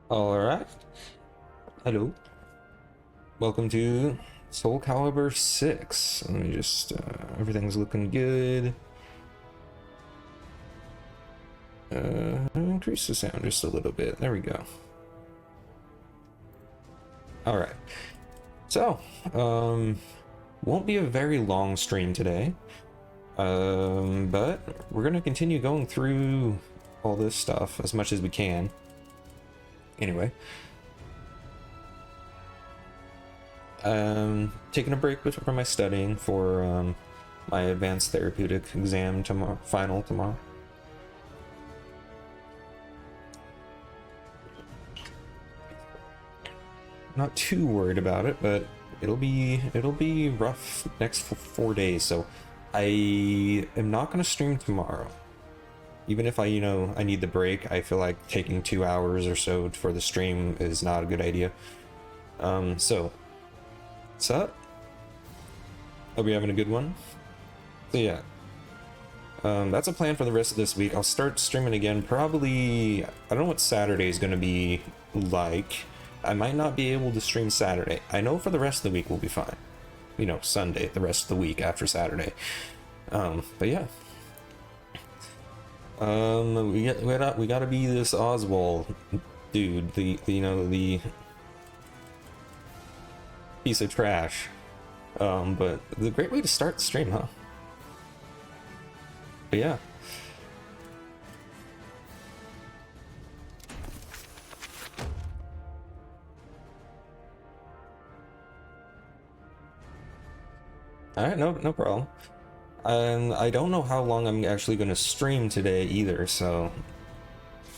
All right. Hello. Welcome to Soul Calibur 6. Let me just, everything's looking good. Increase the sound just a little bit. There we go. All right. So, won't be a very long stream today. But we're gonna continue going through all this stuff as much as we can. Anyway. Taking a break from my studying for my advanced therapeutic exam tomorrow, final tomorrow. Not too worried about it, but it'll be rough next 4 days. So I am not gonna stream tomorrow. Even if I need the break, I feel like taking 2 hours or so for the stream is not a good idea. So what's up? Hope you're having a good one. So yeah, that's a plan for the rest of this week. I'll start streaming again probably, I don't know what Saturday is going to be like. I might not be able to stream Saturday. I know for the rest of the week we'll be fine. Sunday, the rest of the week after Saturday. But yeah. We gotta be this Oswald dude, the piece of trash. But the great way to start the stream, huh? But yeah. All right, no problem. And I don't know how long I'm actually going to stream today either, so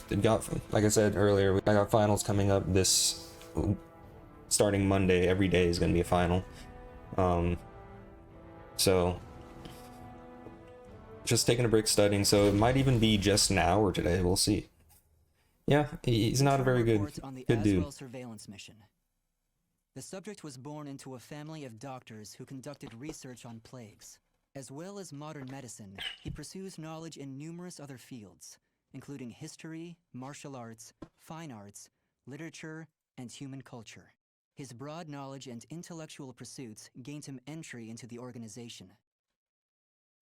like I said earlier, I got finals coming up this starting Monday. Every day is going to be a final. So just taking a break studying, so it might even be just now or today, we'll see. Yeah, he's not a very good dude. Surveillance mission. The subject was born into a family of doctors who conducted research on plagues. As well as modern medicine, he pursues knowledge in numerous other fields, including history, martial arts, fine arts, literature, and human culture. His broad knowledge and intellectual pursuits gained him entry into the organization.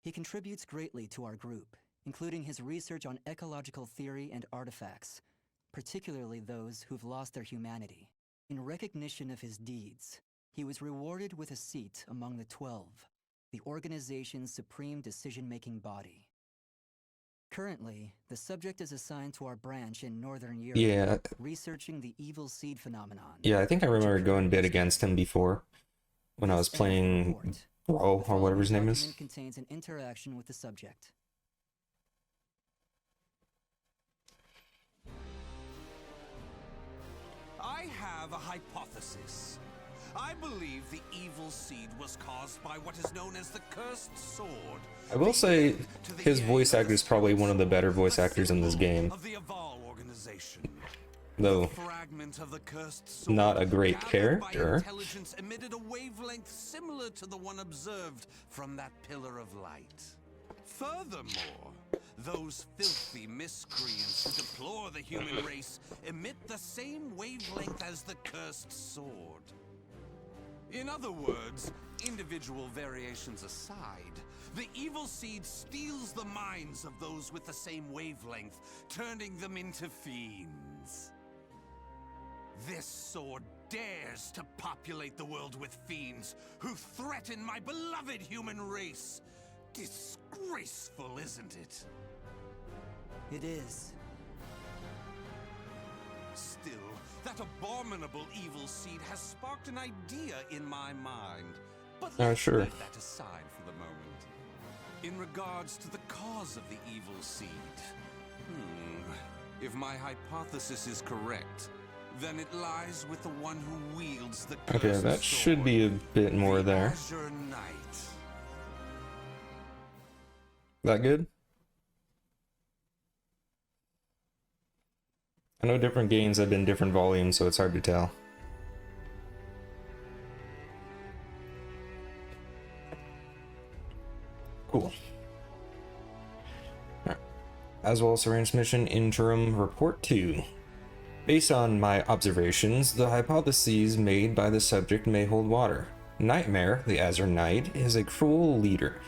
He contributes greatly to our group, including his research on ecological theory and artifacts, particularly those who've lost their humanity. In recognition of his deeds, he was rewarded with a seat among the 12, the organization's supreme decision-making body. Currently, the subject is assigned to our branch in Northern Europe, yeah, researching the evil seed phenomenon. Yeah, I think I remember going bid against him before when I was playing Bro, or whatever his name is. It contains an interaction with the subject. I have a hypothesis. I believe the evil seed was caused by what is known as the cursed sword. I will say his voice actor is probably one of the better voice actors in this game. Though not a great character. Intelligence emitted a wavelength similar to the one observed from that pillar of light. Furthermore, those filthy miscreants who deplore the human race emit the same wavelength as the cursed sword. In other words, individual variations aside, the evil seed steals the minds of those with the same wavelength, turning them into fiends. This sword dares to populate the world with fiends who threaten my beloved human race. Disgraceful, isn't it? It is. Still, that abominable evil seed has sparked an idea in my mind. But let's sure. leave that aside for the moment. In regards to the cause of the evil seed, if my hypothesis is correct, then it lies with the one who wields the cursed Okay, that should be a bit more there. Azure Knight. That good? I know different games have been different volumes, so it's hard to tell. Cool. Right. As well as Surveillance Mission Interim Report 2. Based on my observations, the hypotheses made by the subject may hold water. Nightmare, the Azure Knight, is a cruel leader,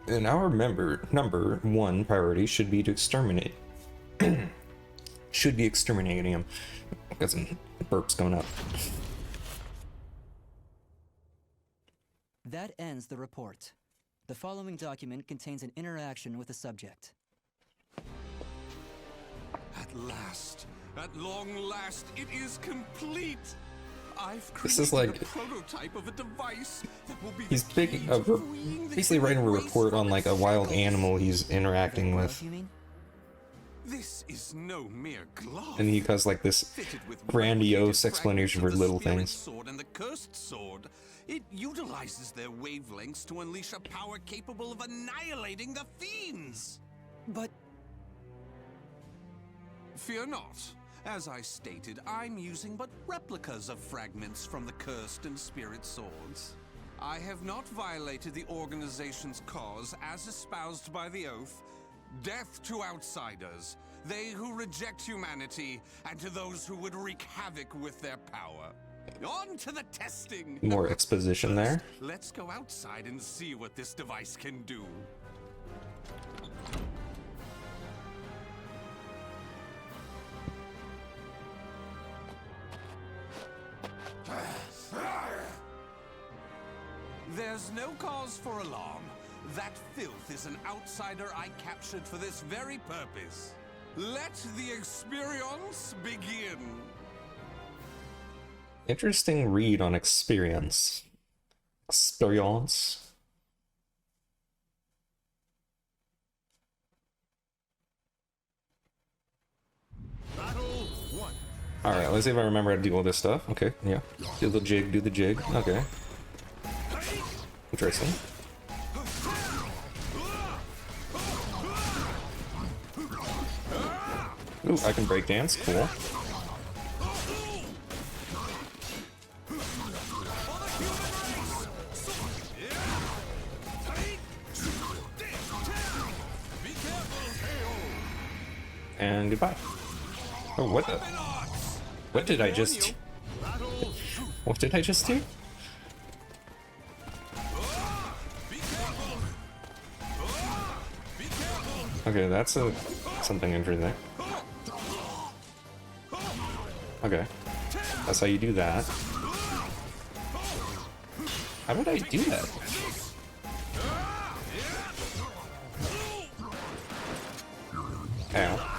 and our number one priority should be to exterminate. Should be exterminating him. Got some burps coming up. That ends the report. The following document contains an interaction with the subject. At last, at long last, it is complete. I've This is created like a prototype of a device that will be he's the big, key to freeing the basically writing a human race report on from like its a wild shackles. animal he's interacting The with, glove, you mean? This is no mere glove. and he has like this Fitted with grandiose replicated explanation for fragments of the little spirit things. Sword and the cursed sword. It utilizes their wavelengths to unleash a power capable of annihilating the fiends. But Fear not. As I stated, I'm using but replicas of fragments from the cursed and spirit swords. I have not violated the organization's cause as espoused by the oath. Death to outsiders, they who reject humanity, and to those who would wreak havoc with their power. On to the testing! More exposition there. Let's go outside and see what this device can do. There's no cause for alarm. That filth is an outsider I captured for this very purpose. Let the experience begin. Interesting read on experience. Experience. Battle 1. Alright, let's see if I remember how to deal with this stuff. Okay, yeah. Do the jig, do the jig. Okay. Interesting. Ooh, I can break dance. Cool. And goodbye. Oh, what the? What did I just... What did I just do? Okay, that's a something interesting. Okay, that's how you do that. How did I do that? Ow.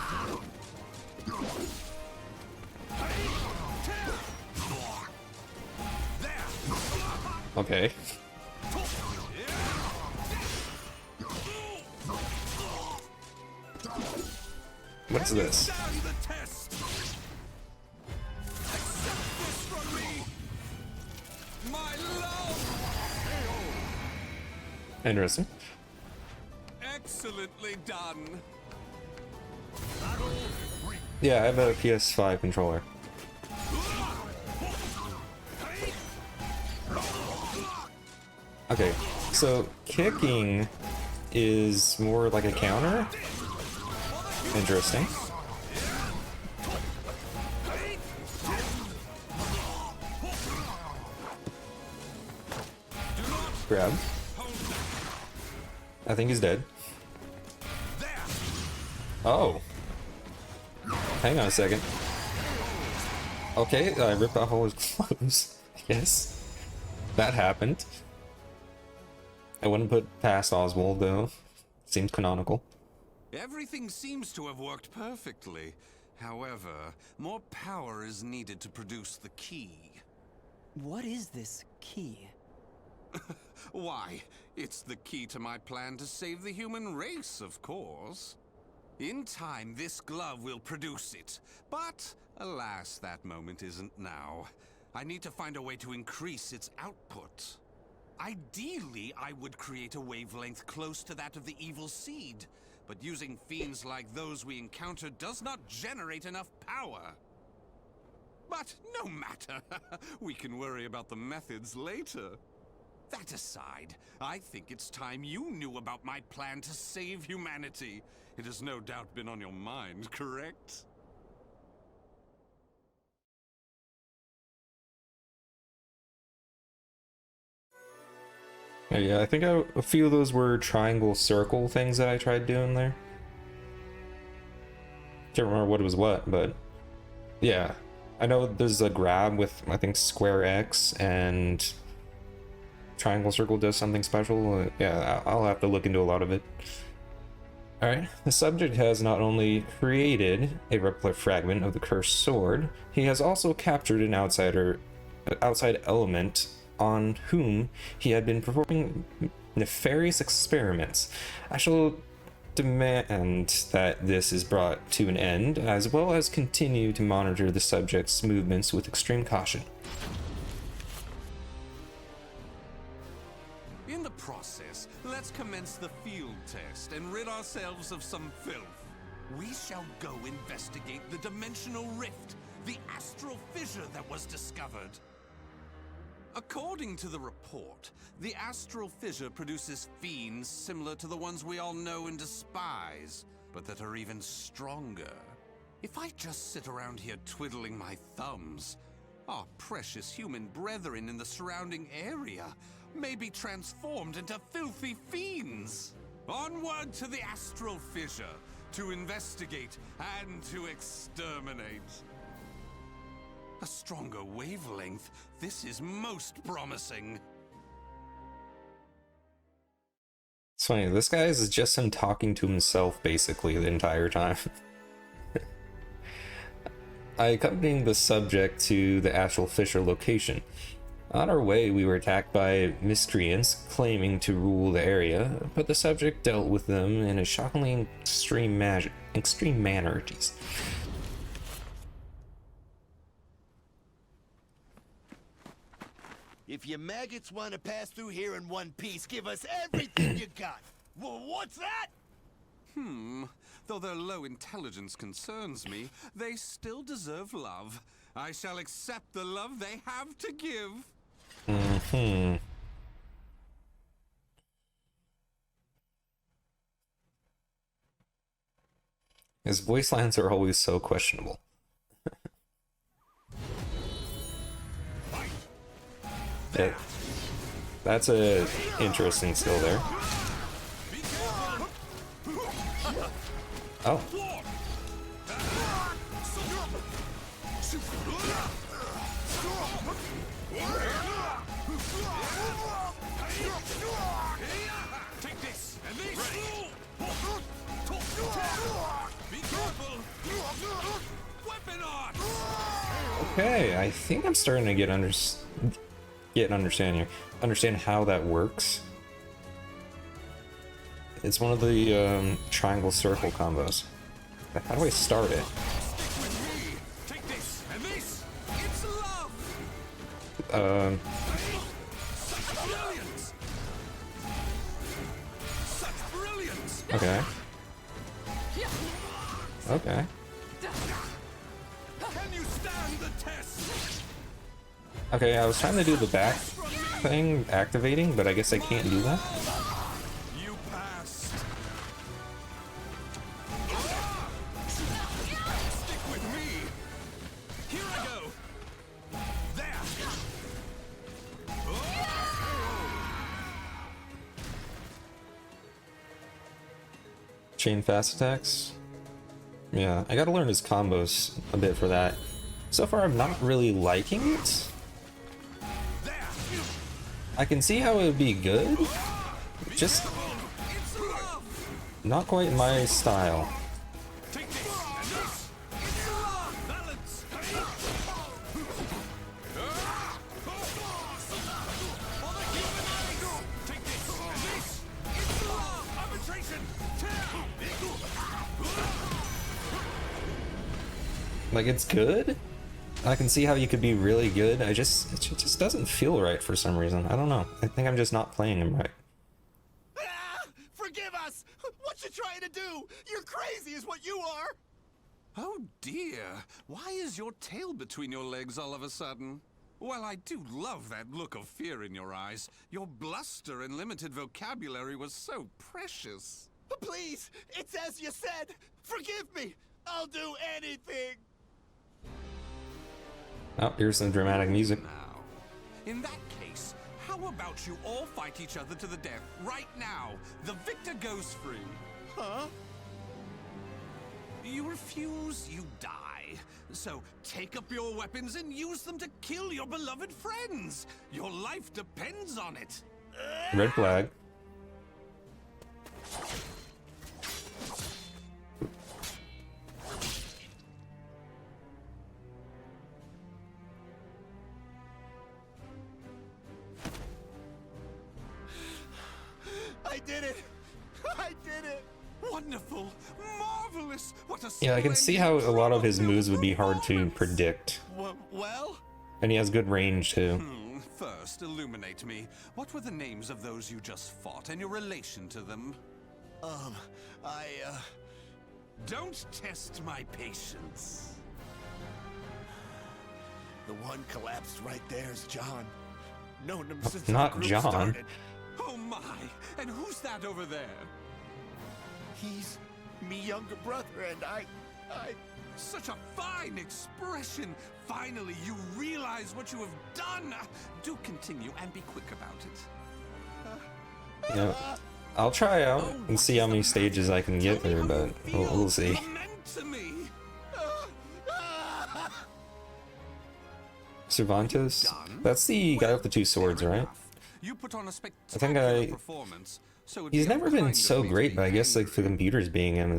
Okay. What's this? Interesting. Excellently done. Yeah, I have a PS5 controller. Okay, so kicking is more like a counter? Interesting. Grab. I think he's dead. Oh. Hang on a second. Okay, I ripped off all his clothes. Yes. That happened. I wouldn't put past Oswald, though. Seems canonical. Everything seems to have worked perfectly. However, more power is needed to produce the key. what is this key? Why, it's the key to my plan to save the human race, of course. In time, this glove will produce it. But, alas, that moment isn't now. I need to find a way to increase its output. Ideally, I would create a wavelength close to that of the evil seed. But using fiends like those we encounter does not generate enough power. But no matter. We can worry about the methods later. That aside, I think it's time you knew about my plan to save humanity. It has no doubt been on your mind, correct? Yeah, I think a few of those were triangle circle things that I tried doing there. Can't remember what it was what, but yeah. I know there's a grab with, I think, square X and triangle circle does something special. Yeah, I'll have to look into a lot of it. Alright, the subject has not only created a replica fragment of the cursed sword, he has also captured an outside element on whom he had been performing nefarious experiments. I shall demand that this is brought to an end, as well as continue to monitor the subject's movements with extreme caution. In the process, let's commence the field test and rid ourselves of some filth. We shall go investigate the dimensional rift, the astral fissure that was discovered. According to the report, the astral fissure produces fiends similar to the ones we all know and despise, but that are even stronger. If I just sit around here twiddling my thumbs, our precious human brethren in the surrounding area may be transformed into filthy fiends. Onward to the astral fissure, to investigate and to exterminate. A stronger wavelength. This is most promising. It's funny, this guy is just him talking to himself basically the entire time. I accompanied the subject to the astral fissure location. On our way, we were attacked by miscreants claiming to rule the area, but the subject dealt with them in a shockingly extreme manner. Jeez. If you maggots want to pass through here in one piece, give us everything you got. Well, what's that? Though their low intelligence concerns me, they still deserve love. I shall accept the love they have to give. His voice lines are always so questionable. That's a interesting skill there. Oh. Take this and this. Be careful. Weapon arts. Okay, I think I'm starting to understand how that works. It's one of the triangle circle combos. How do I start it? Take this and this. It's love. Such brilliance. Such brilliance. Okay. Okay. Can you stand the test? Okay, I was trying to do the back thing, activating, but I guess I can't do that. You passed. Stick with me. Here I go. There. Chain fast attacks. Yeah, I gotta learn his combos a bit for that. So far, I'm not really liking it. I can see how it would be good, just not quite my style. Like, it's good. I can see how you could be it just doesn't feel right for some reason. I don't know. I think I'm just not playing him right. Forgive us! What you trying to do? You're crazy is what you are! Oh dear, why is your tail between your legs all of a sudden? Well, I do love that look of fear in your eyes. Your bluster and limited vocabulary was so precious. Please, it's as you said. Forgive me. I'll do anything. Oh, here's some dramatic music. Now, in that case, how How about you all fight each other to the death right now? The victor goes free. Huh? You refuse, you die. So take up your weapons and use them to kill your beloved friends. Your life depends on it. Red flag. I did it! I did it! Wonderful, marvelous. What a Yeah, I can see how a lot of his moves would be hard to predict. Well? And he has good range too. First, illuminate me. What were the names of those you just fought and your relation to them? Don't test my patience. The one collapsed right there is John. Known him since Not the group John. started. Oh my, and who's that over there? He's me younger brother, and I... Such a fine expression. Finally, you realize what you have done. Do continue and be quick about it. Yeah. I'll try out and see how many stages I can get there, but we'll see. Lament to me. Cervantes? That's the guy with the two swords, right? You put on a I spectacular performance. So it'd He's be never been unkind so of me to great, be but I guess like angry. the computers being him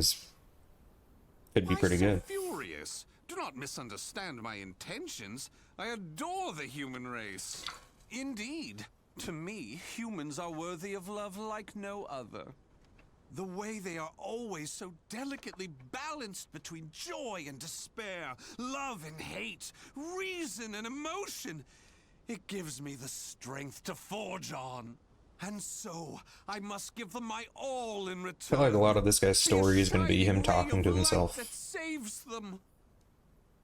could be Why pretty so good. furious? Do not misunderstand my intentions. I adore the human race. Indeed, to me, humans are worthy of love like no other. The way they are always so delicately balanced between joy and despair, love and hate, reason and emotion. It gives me the strength to forge on. And so, I must give them my all in return. I feel like a lot of this guy's story is going to be him shining talking ray to of light himself. that saves them.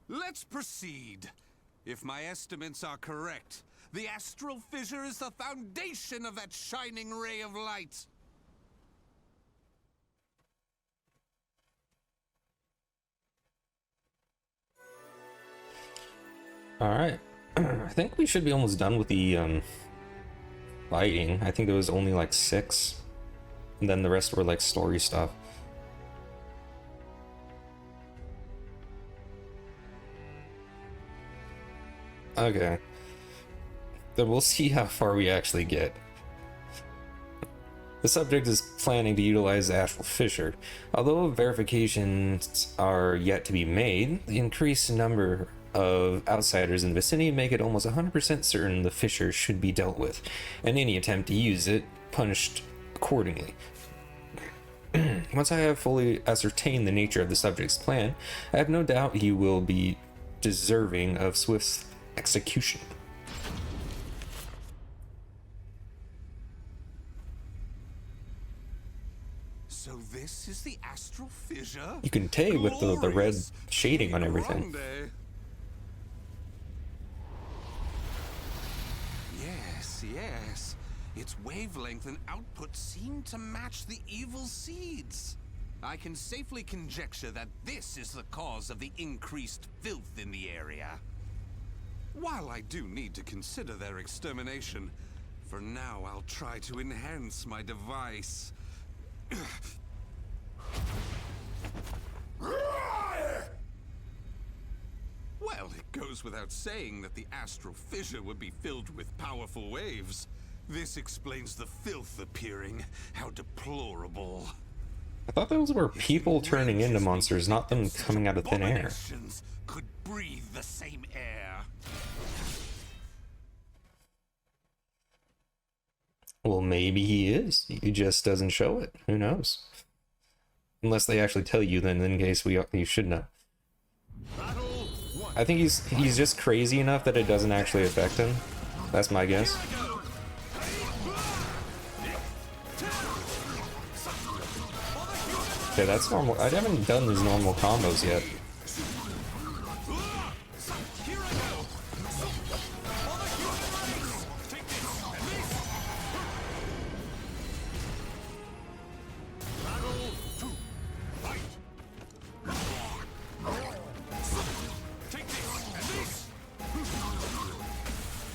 Let's proceed. If my estimates are correct, the astral fissure is the foundation of that shining ray of light. Alright. I think we should be almost done with the fighting. I think there was only like 6. And then the rest were like story stuff. Okay. Then we'll see how far we actually get. The subject is planning to utilize the astral fissure. Although verifications are yet to be made, the increased number of outsiders in the vicinity make it almost 100% certain the fissure should be dealt with, and any attempt to use it punished accordingly. Once I have fully ascertained the nature of the subject's plan, I have no doubt he will be deserving of swift execution. So this is the astral fissure? You can tell with the red Glorious. shading on everything. Grande. Yes. Its wavelength and output seem to match the evil seeds. I can safely conjecture that this is the cause of the increased filth in the area. While I do need to consider their extermination, for now I'll try to enhance my device. Well, it goes without saying that the astral fissure would be filled with powerful waves. This explains the filth appearing. How deplorable. I thought those were people turning into monsters, not them coming out of thin air. Abominations could breathe the same air. Well, maybe he is. He just doesn't show it. Who knows? Unless they actually tell you, then in case you should know. I think he's just crazy enough that it doesn't actually affect him. That's my guess. Okay, that's normal. I haven't done these normal combos yet. Take this and this.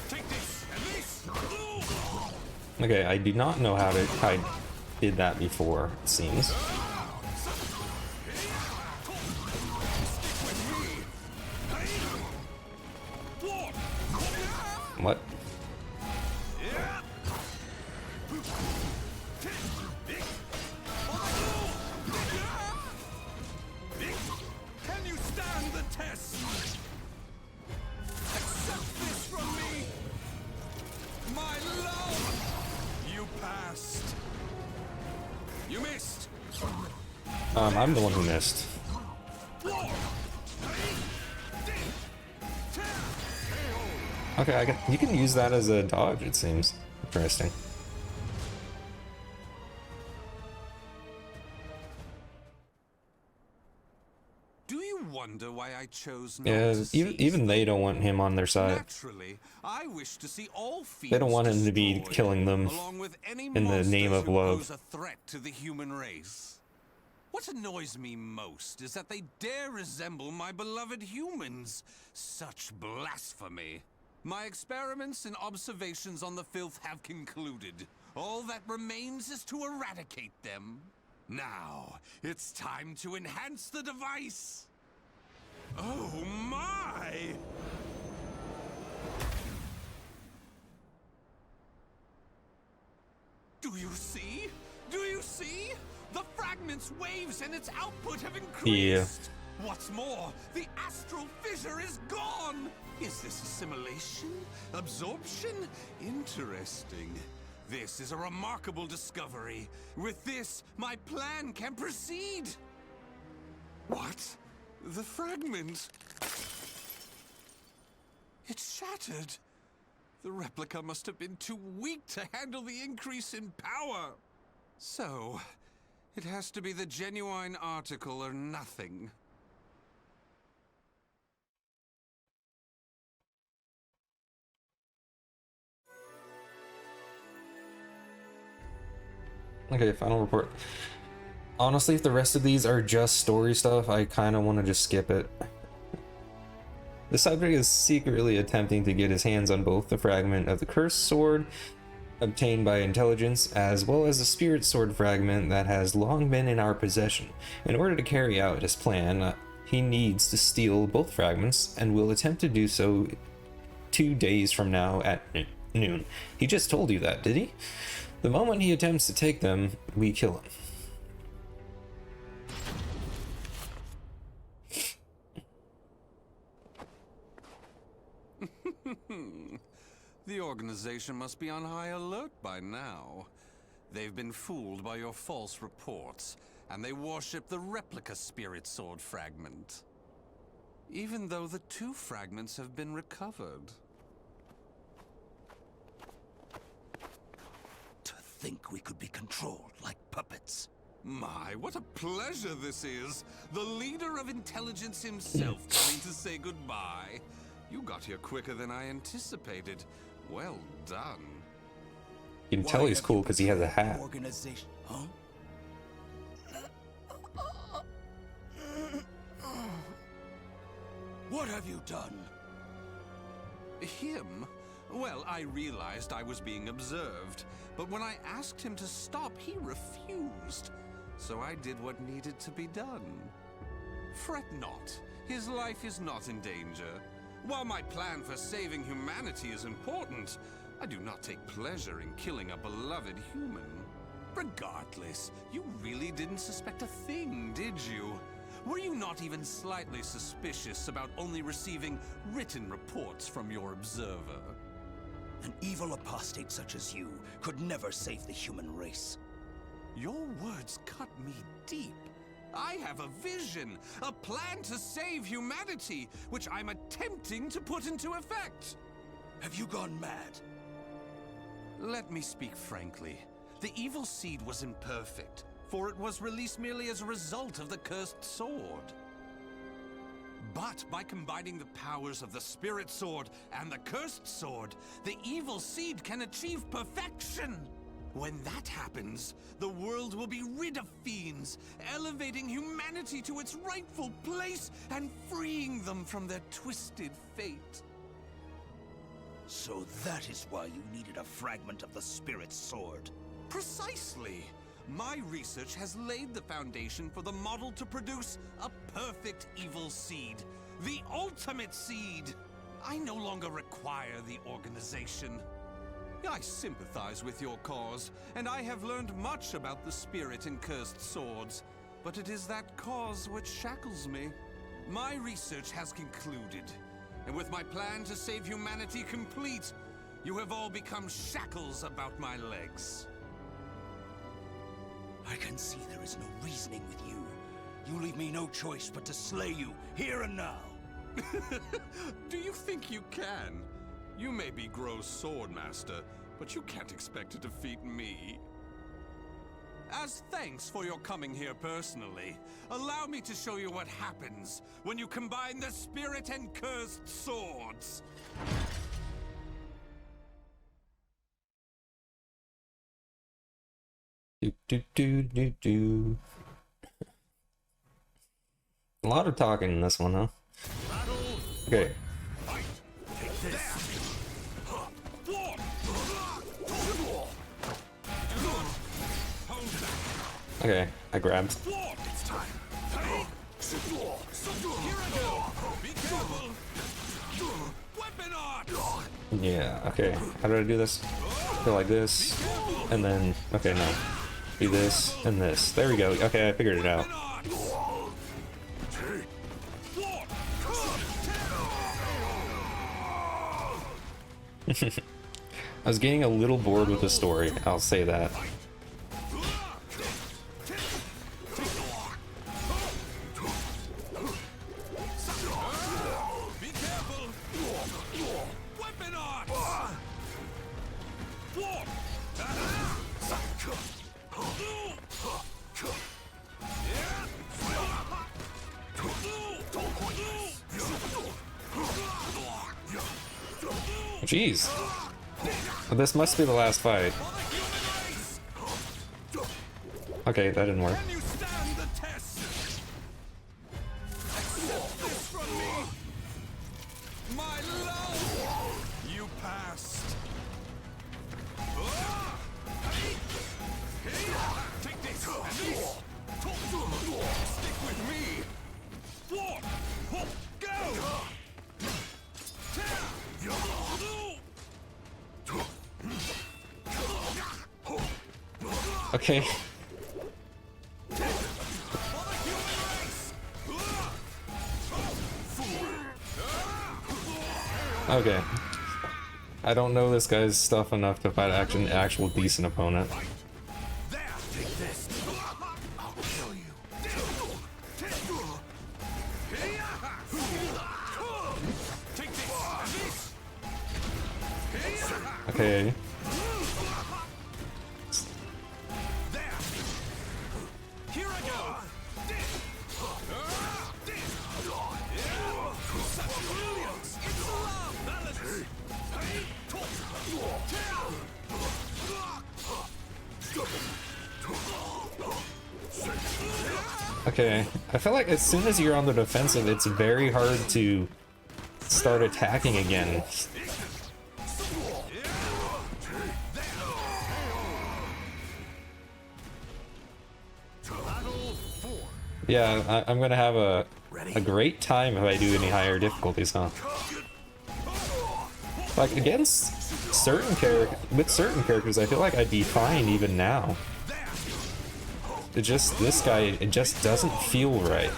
Take this and this. Okay, I do not know how I did that before, it seems. What? Can you stand the test? Accept this from me. My love. You passed. You missed. I'm the one who missed. Okay, you can use that as a dodge, it seems. Interesting. Do you wonder why I chose not Yeah, to even they don't want him on their side. Naturally, I wish to see all fiends They don't want him to be destroyed, killing them along with any in the name monsters of who love. pose a threat to the human race. What annoys me most is that they dare resemble my beloved humans. Such blasphemy. My experiments and observations on the filth have concluded. All that remains is to eradicate them. Now, it's time to enhance the device. Oh my! Do you see? Do you see? The fragment's waves and its output have increased. Yeah. What's more, the astral fissure is gone. Is this assimilation? Absorption? Interesting. This is a remarkable discovery. With this, my plan can proceed. What? The fragment? It's shattered. The replica must have been too weak to handle the increase in power. So, it has to be the genuine article or nothing. Okay, final report. Honestly, if the rest of these are just story stuff, I kind of want to just skip it. The subject is secretly attempting to get his hands on both the fragment of the cursed sword obtained by intelligence, as well as the spirit sword fragment that has long been in our possession. In order to carry out his plan, he needs to steal both fragments, and will attempt to do so 2 days from now at noon. He just told you that, did he? The moment he attempts to take them, we kill him. The organization must be on high alert by now. They've been fooled by your false reports, and they worship the replica spirit sword fragment. Even though the 2 fragments have been recovered. To think we could be controlled like puppets. My, what a pleasure this is! The leader of intelligence himself coming to say goodbye. You got here quicker than I anticipated. Well done. You can tell he's cool because he has a hat. Organization, huh? What have you done? Him? Well, I realized I was being observed, but when I asked him to stop, he refused. So I did what needed to be done. Fret not. His life is not in danger. While my plan for saving humanity is important, I do not take pleasure in killing a beloved human. Regardless, you really didn't suspect a thing, did you? Were you not even slightly suspicious about only receiving written reports from your observer? An evil apostate such as you could never save the human race. Your words cut me deep. I have a vision, a plan to save humanity, which I'm attempting to put into effect. Have you gone mad? Let me speak frankly. The evil seed was imperfect, for it was released merely as a result of the cursed sword. But by combining the powers of the spirit sword and the cursed sword, the evil seed can achieve perfection. When that happens, the world will be rid of fiends, elevating humanity to its rightful place and freeing them from their twisted fate. So that is why you needed a fragment of the spirit's sword. Precisely. My research has laid the foundation for the model to produce a perfect evil seed. The ultimate seed! I no longer require the organization. I sympathize with your cause, and I have learned much about the spirit in cursed swords. But it is that cause which shackles me. My research has concluded, and with my plan to save humanity complete, you have all become shackles about my legs. I can see there is no reasoning with you. You leave me no choice but to slay you, here and now. Do you think you can? You may be Gro's swordmaster, but you can't expect to defeat me. As thanks for your coming here personally, allow me to show you what happens when you combine the spirit and cursed swords. Do do do do do. A lot of talking in this one, huh? Okay. Okay, I grabbed. Yeah, okay. How do I do this? Go like this, and then, okay, no. Do this, and this. There we go. Okay, I figured it out. I was getting a little bored with the story, I'll say that. Jeez. This must be the last fight. Okay, that didn't work. Okay. Okay. I don't know this guy's stuff enough to fight an actual decent opponent. Okay. Okay, I feel like as soon as you're on the defensive, it's very hard to start attacking again. Yeah, I'm gonna have a great time if I do any higher difficulties, huh? Like, against certain characters, I feel like I'd be fine even now. It just, this guy, it just doesn't feel right.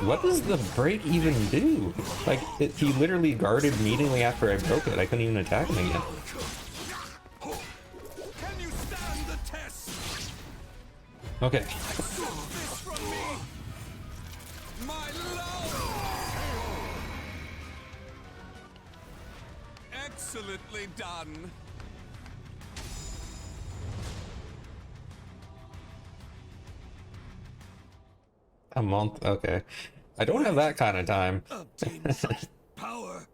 What does the break even do? Like, he literally guarded immediately after I broke it. I couldn't even attack him again. Okay. Excellently done. A month? Okay. I don't have that kind of time. Obtain such power.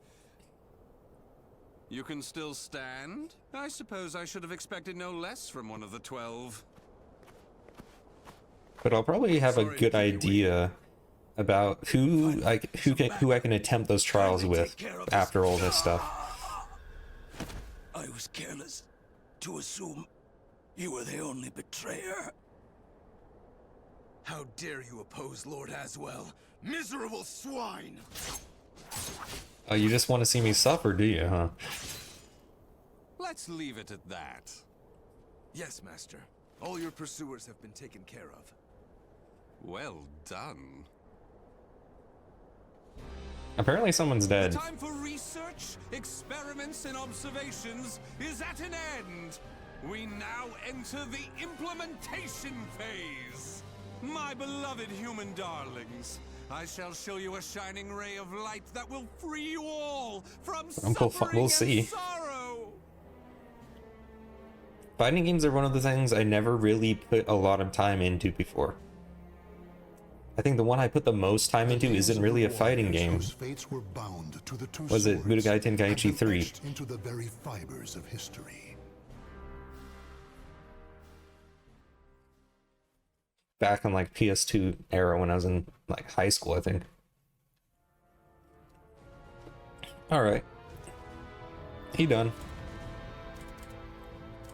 You can still stand? I suppose I should have expected no less from one of the 12. But I'll probably have a Sorry to good keep you idea about who I can attempt those trials with after all this stuff. I was careless to assume you were the only betrayer. How dare you oppose Lord Aswell? Miserable swine! Oh, you just want to see me suffer, do you, huh? Let's leave it at that. Yes, Master. All your pursuers have been taken care of. Well done. Apparently someone's The dead. time for research, experiments, and observations is at an end. We now enter the implementation phase. My beloved human darlings, I shall show you a shining ray of light that will free you all from suffering we'll see. and sorrow. Fighting games are one of the things I never really put a lot of time into before. I think the one I put the most time into isn't really a fighting game. Fates were bound to the two Was it swords Budokai Tenkaichi and 3? etched into the very fibers of history. Back in like PS2 era when I was in like high school, I think. Alright. He done.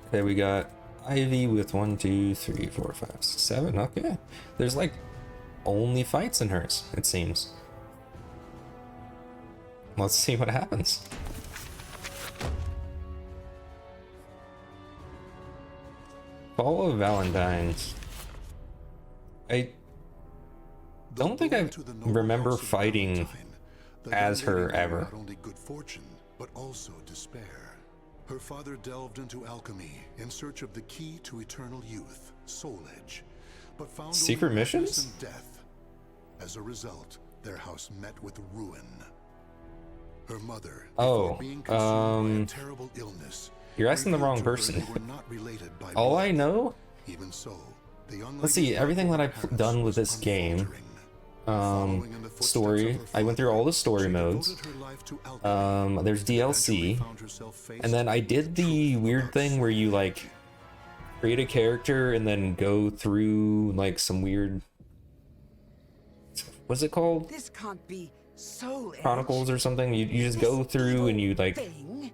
Okay, we got Ivy with 1, 2, 3, 4, 5, 6, 7. Okay. There's like only fights in hers, it seems. Let's see what happens. Fall of Valentine's. I don't think I remember fighting as her ever. Not only good fortune, but also despair. Her father delved into alchemy in search of the key to eternal youth, Soul Edge, but found Secret only darkness missions? and death. As a result, their house met with ruin. Her mother, before being consumed by a terrible illness, You're asking the revealed wrong to her person. they were not related by All blood. I know, Even so, the young let's see, lady's everything love that for I've Paris done with was this game, unfaltering. Following in the footsteps of story, her I went through all the story she modes. devoted her life to alchemy, There's and gradually DLC, found herself faced and then I with did the truth weird about thing where you Soul like Edge. create a character and then go through like some weird, what's it called? This can't be Soul Edge. Chronicles or something. You just go through and you like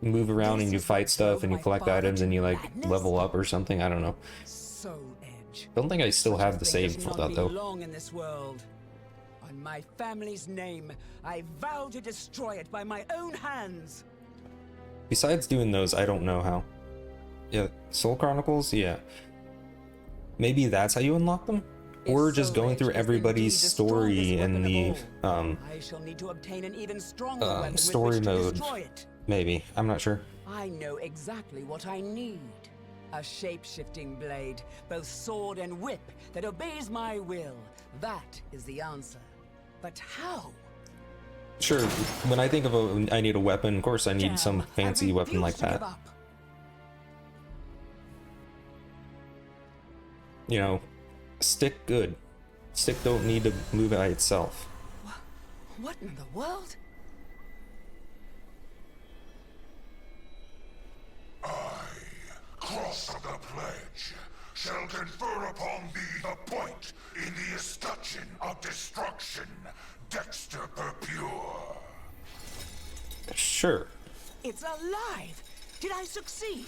move around and you fight stuff and you collect items and you like level up or something. I don't know. Soul Edge. Don't think I still have the Such a save thing for does that not though. belong in this world. On my family's name, I vow to destroy it by my own hands. Besides doing those, I don't know how. Yeah, Soul Chronicles, yeah. Maybe that's how you unlock them? Or just going through everybody's story in the I shall need to obtain an even stronger weapon with story which to mode. destroy it. Maybe. I'm not sure. I know exactly what I need. A shape-shifting blade, both sword and whip, that obeys my will. That is the answer. But how? Sure, when I think of I need a weapon, of course I need some Damn, I fancy weapon refuse like to that. give up. You know, stick good. Stick don't need to move by itself. What in the world? Cross of the Pledge shall confer upon thee the point in the escutcheon of destruction, Dexter Purpure. Sure. It's alive! Did I succeed?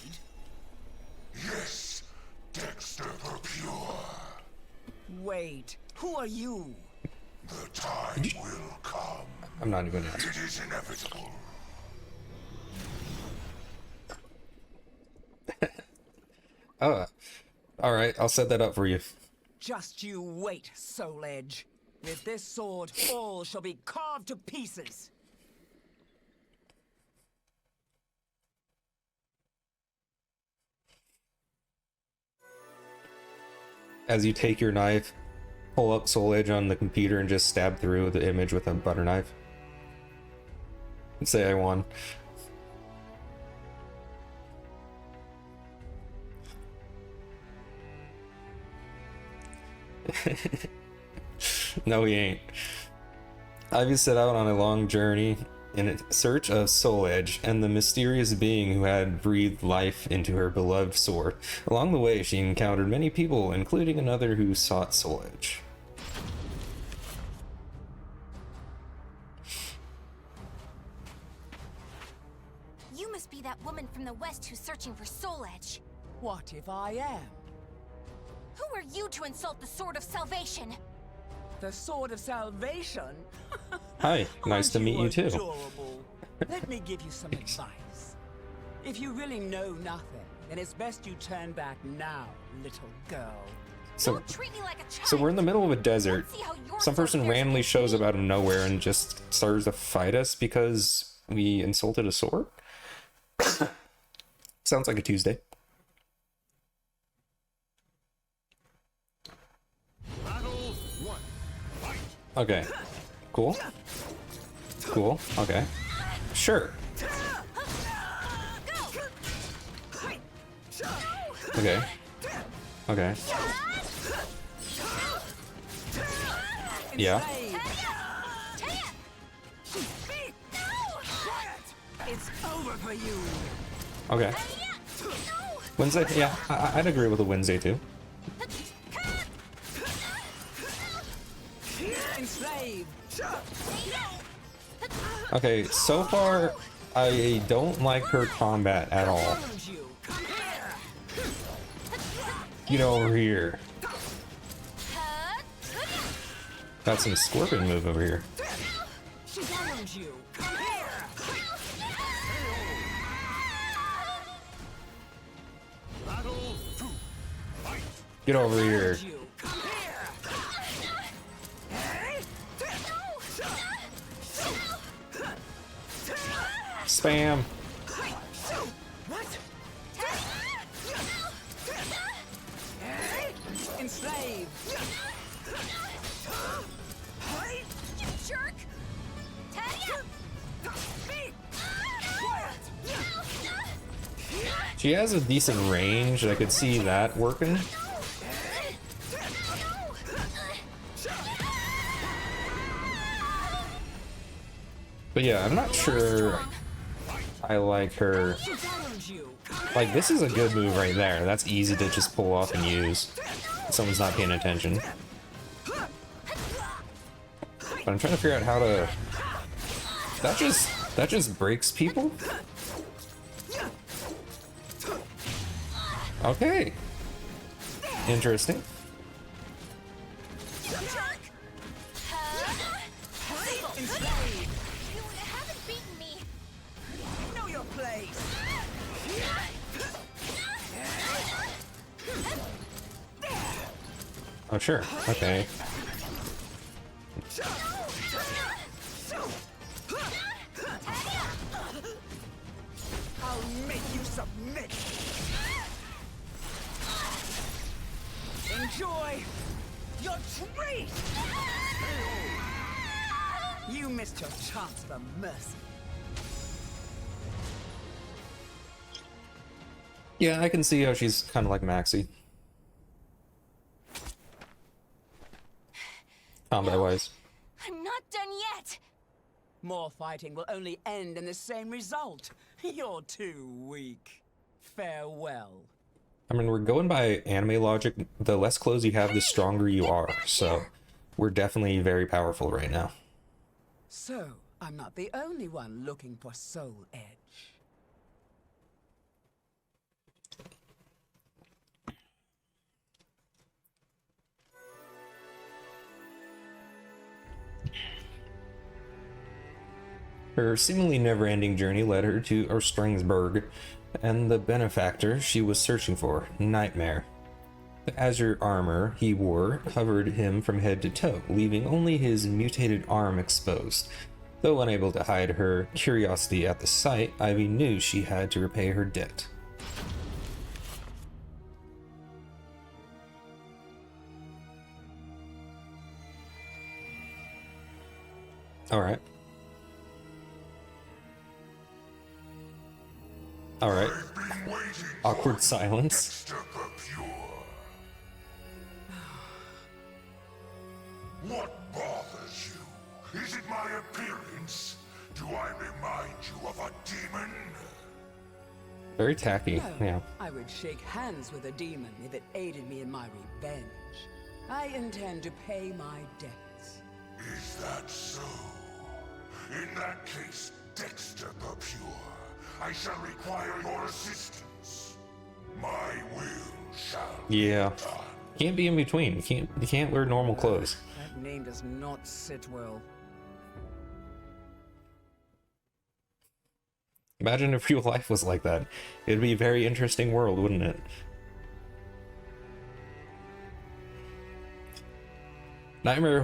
Yes, Dexter Purpure. Wait, who are you? The time will come. I'm not even asking. It is inevitable. Oh, alright, I'll set that up for you. Just you wait, Soul Edge. With this sword, all shall be carved to pieces. As you take your knife, pull up Soul Edge on the computer and just stab through the image with a butter knife. And say I won. No, he ain't. Ivy set out on a long journey in search of Soul Edge and the mysterious being who had breathed life into her beloved sword. Along the way, she encountered many people, including another who sought Soul Edge. You must be that woman from the West who's searching for Soul Edge. What if I am? Who are you to insult the Sword of Salvation? The Sword of Salvation? Hi, nice to meet you too. Adorable. Let me give you some advice. If you really know nothing, then it's best you turn back now, little girl. So, Don't treat me like a child. so we're in the middle of a desert. Let's see how your Some sword person fares randomly against shows me. up out of nowhere and just starts to fight us because we insulted a sword? Sounds like a Tuesday. Battle 1. Fight! Okay. Cool. Cool. Okay. Sure. Okay. Okay. Yeah. It's over for you. Okay. Wednesday? Yeah, I'd agree with a Wednesday too. Enslave. Okay, so far, I don't like her combat at all. Challenge you. Come here. Get over here. Got some scorpion move over here. Challenge you. Come here. Battle 2. Fight! Get over here. Challenge you. Come here. Spam. What? Enslave. You jerk! Tadia! She has a decent range. I could see that working. But yeah, I'm not sure I like her. Challenge you. Like, this is a good move right there. That's easy to just pull off and use if someone's not paying attention. But I'm trying to figure out how to... That just breaks people? Okay. Interesting. Enslave. You haven't beaten me. Know your place. Oh, sure. Okay. I'll make you submit. Enjoy your treat. You missed your chance for mercy. Yeah, I can see how she's kind of like Maxie. Combat-wise. I'm not done yet. More fighting will only end in the same result. You're too weak. Farewell. I mean, we're going by anime logic. The less clothes you have, the stronger you are. So, we're definitely very powerful right now. So, I'm not the only one looking for Soul Edge. Her seemingly never-ending journey led her to Ostringsburg, and the benefactor she was searching for, Nightmare. The azure armor he wore covered him from head to toe, leaving only his mutated arm exposed. Though unable to hide her curiosity at the sight, Ivy knew she had to repay her debt. Alright. Alright. I've been waiting Awkward silence. to procure. What bothers you? Is it my appearance? Do I Very tacky, No, yeah. I would shake hands with a demon if it aided me in my revenge. I intend to pay my debts. Is that so? In that case, Dexter Pure, I shall require your assistance. My will shall Yeah. be done. Can't be in between. You can't wear normal clothes. That name does not sit well. Imagine if real life was like that. It'd be a very interesting world, wouldn't it? Nightmare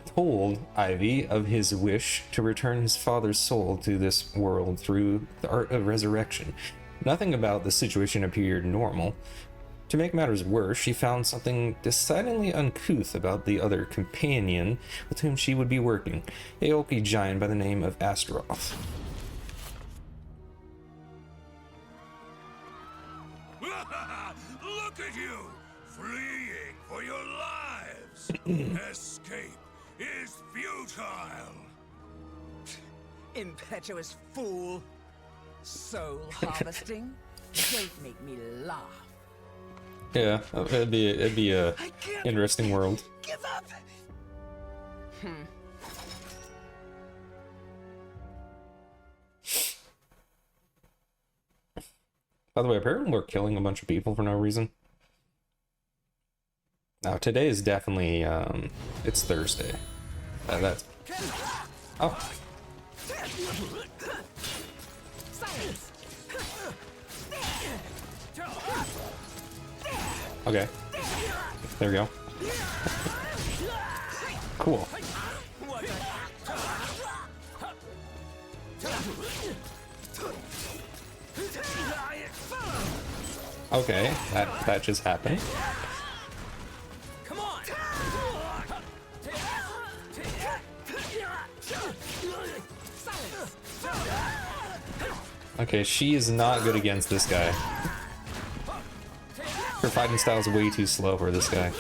told Ivy of his wish to return his father's soul to this world through the art of resurrection. Nothing about the situation appeared normal. To make matters worse, she found something decidedly uncouth about the other companion with whom she would be working, a hulky giant by the name of Astaroth. Look at you, fleeing for your lives. Escape is futile. Impetuous fool. Soul harvesting? Don't make me laugh. Yeah, it'd be a interesting world. Give up! By the way, apparently we're killing a bunch of people for no reason. Now, today is definitely, it's Thursday. That's... Oh. Okay. There we go. Cool. Okay, that just happened. Come on. Okay, she is not good against this guy. Her fighting style is way too slow for this guy.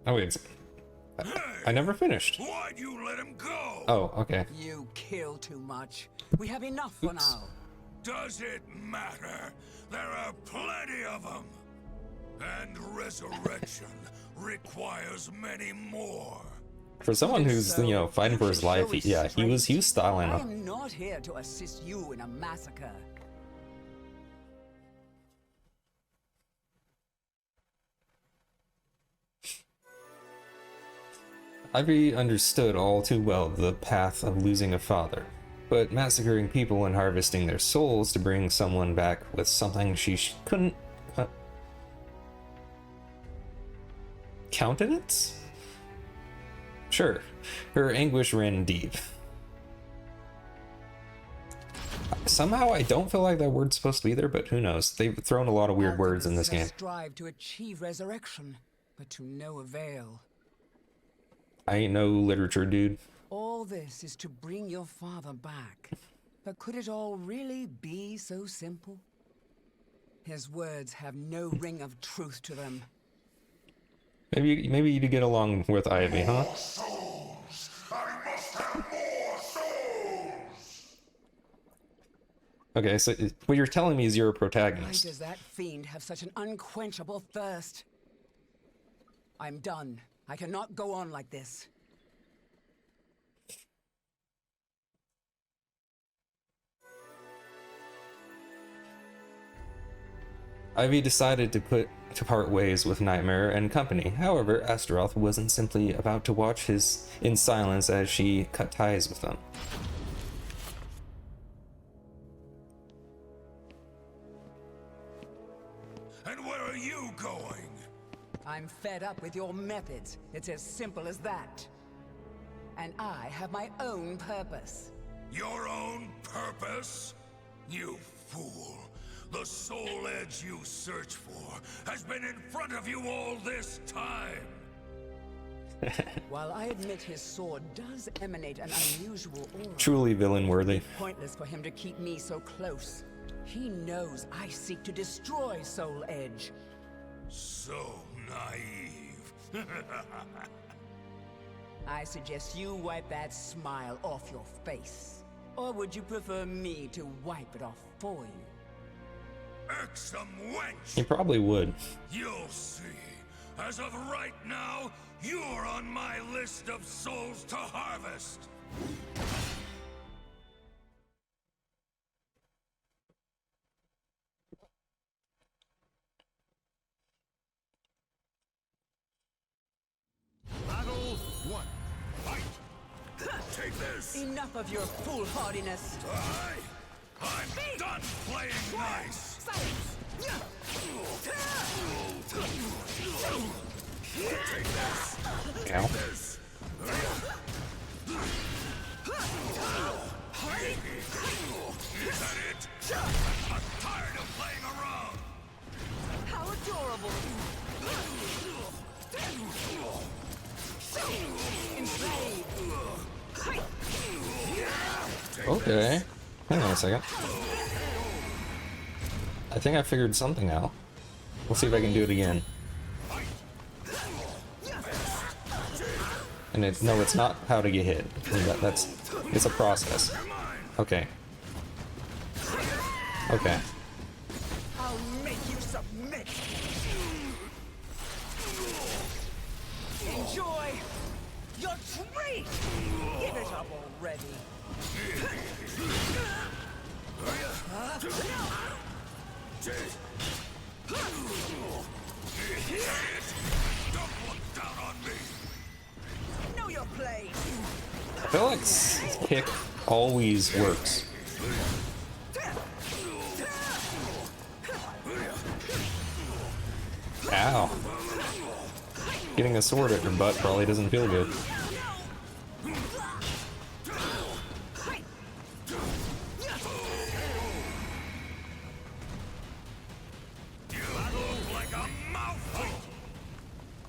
Oh wait, I never finished. Why'd you let him go? Oh, okay. You kill too much. We have enough for now. Does it matter? There are plenty of them. And resurrection requires many more. For someone who's, you know, fighting for his life, yeah, he was styling I up. am not here to assist you in a massacre. Ivy understood all too well the path of losing a father, but massacring people and harvesting their souls to bring someone back with something she couldn't countenance? Sure, her anguish ran deep. Somehow I don't feel like that word's supposed to be there, but who knows? They've thrown a lot of weird words in this game. Strive to achieve resurrection, but to no avail. I ain't no literature dude. All this is to bring your father back. But could it all really be so simple? His words have no ring of truth to them. Maybe you get along with Ivy, huh? More souls! I must have more souls! Okay, so what you're telling me is you're a Why protagonist. does that fiend have such an unquenchable thirst? I'm done. I cannot go on like this. Ivy decided to part ways with Nightmare and company. However, Astaroth wasn't simply about to watch his in silence as she cut ties with them. And where are you going? I'm fed up with your methods. It's as simple as that. And I have my own purpose. Your own purpose? You fool. The soul edge you search for has been in front of you all this time. While I admit his sword does emanate an unusual aura, Truly villain-worthy. pointless for him to keep me so close. He knows I seek to destroy Soul Edge. So naive. I suggest you wipe that smile off your face. Or would you prefer me to wipe it off for you? Irksome wench! He probably would. You'll see. As of right now, you're on my list of souls to harvest. Battle 1. Fight! Take this! Enough of your foolhardiness. I'm done playing nice! Silence! Take this! Ow. This! Is that it? I'm tired of playing around! How adorable! Okay. Hang on a second. I think I figured something out. We'll see if I can do it again. And no, it's not how to get hit. It's a process. Okay. Okay. I'll make you submit! Enjoy your treat! Give it up already! Don't look down on me! Know your place! I feel like kick always works. Ow. Getting a sword at your butt probably doesn't feel good.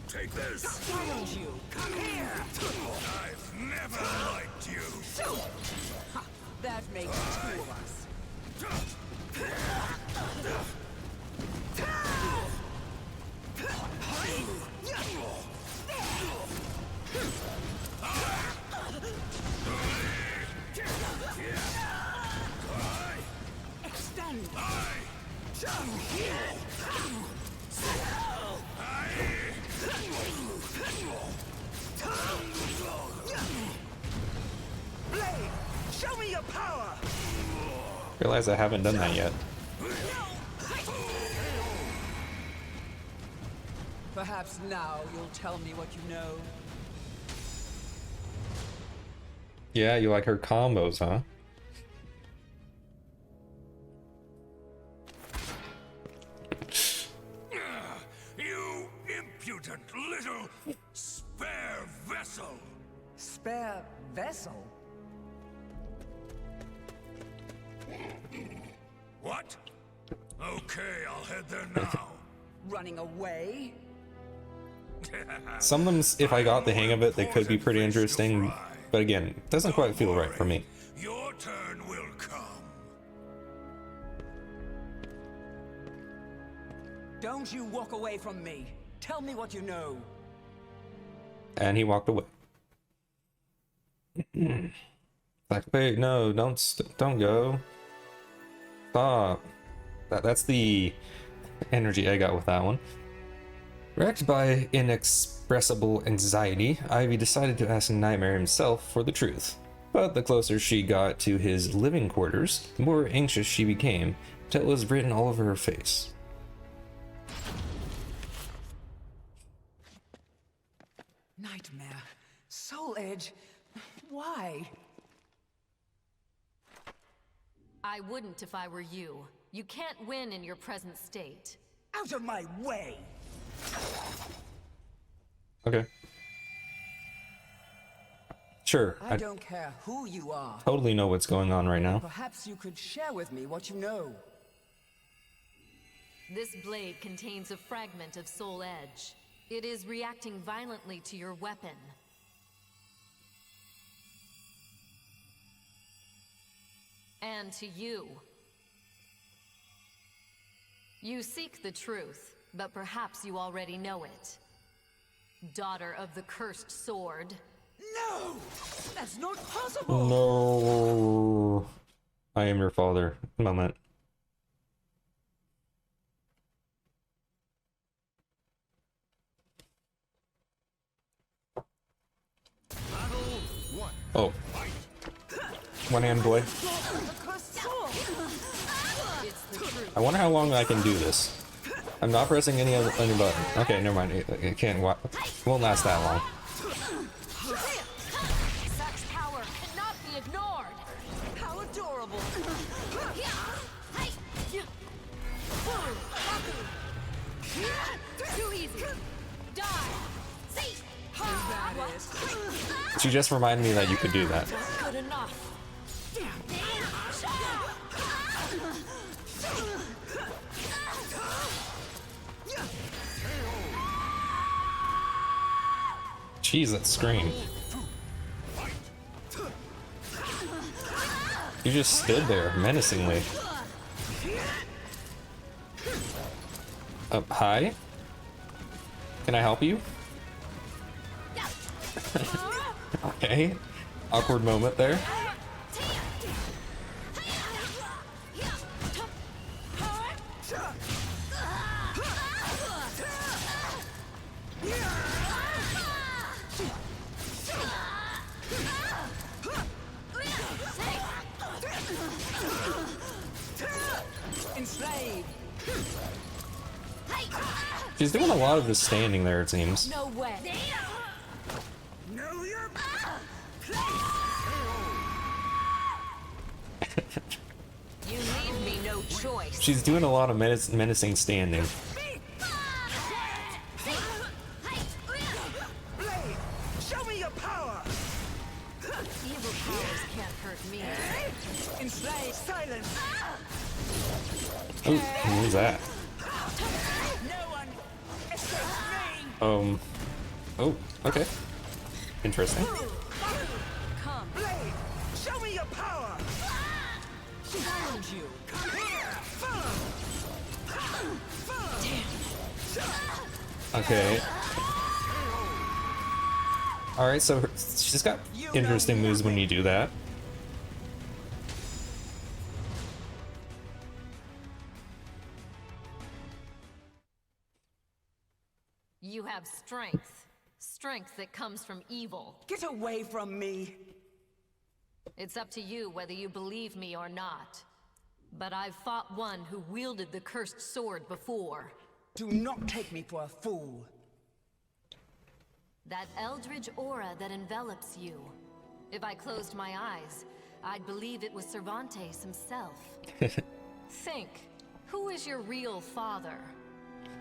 Take this! Why don't you come here? I've never liked you! That makes two of us. Extend! Blade, show me your power! Realize I haven't done that yet. Perhaps now you'll tell me what you know. Yeah, you like her combos, huh? You impudent little spare vessel! Spare vessel? What? Okay, I'll head there now. Running away? Some of them, if I got the hang of it, they could be pretty interesting. But again, it doesn't quite feel right for me. Your turn will come. Don't you walk away from me. Tell me what you know. And he walked away. Like, wait, no, don't go. Stop. That's the energy I got with that one. Wrecked by inexpressible anxiety, Ivy decided to ask Nightmare himself for the truth. But the closer she got to his living quarters, the more anxious she became, till it was written all over her face. Nightmare. Soul Edge. Why? I wouldn't if I were you. You can't win in your present state. Out of my way! Okay. Sure, I don't care who you are. totally know what's going on right now. Perhaps you could share with me what you know. This blade contains a fragment of Soul Edge. It is reacting violently to your weapon. And to you. You seek the truth, but perhaps you already know it. Daughter of the cursed sword, No! That's not possible! No. I am your father. Moment. Oh. One hand boy. I wonder how long I can do this. I'm not pressing any button. Okay, never mind. It can't. Won't last that long. Such power cannot be ignored. How adorable! Too easy. Die. She just reminded me that you could do that. Good enough. Jeez, that scream. You just stood there menacingly. Hi? Can I help you? Okay. Awkward moment there. She's doing a lot of this standing there, it seems. No way. You leave me no choice. She's doing a lot of menacing standing. Show me your power! Evil powers can't hurt me. Enslave silence! Ooh, who was that? No one escapes me! Oh, okay. Interesting. Come. Blade, show me your power! She found you! Here! Okay. Alright, so she's got interesting moves when you do that. You have strength. Strength that comes from evil. Get away from me! It's up to you whether you believe me or not. But I've fought one who wielded the cursed sword before. Do not take me for a fool. That eldritch aura that envelops you. If I closed my eyes, I'd believe it was Cervantes himself. Think, who is your real father?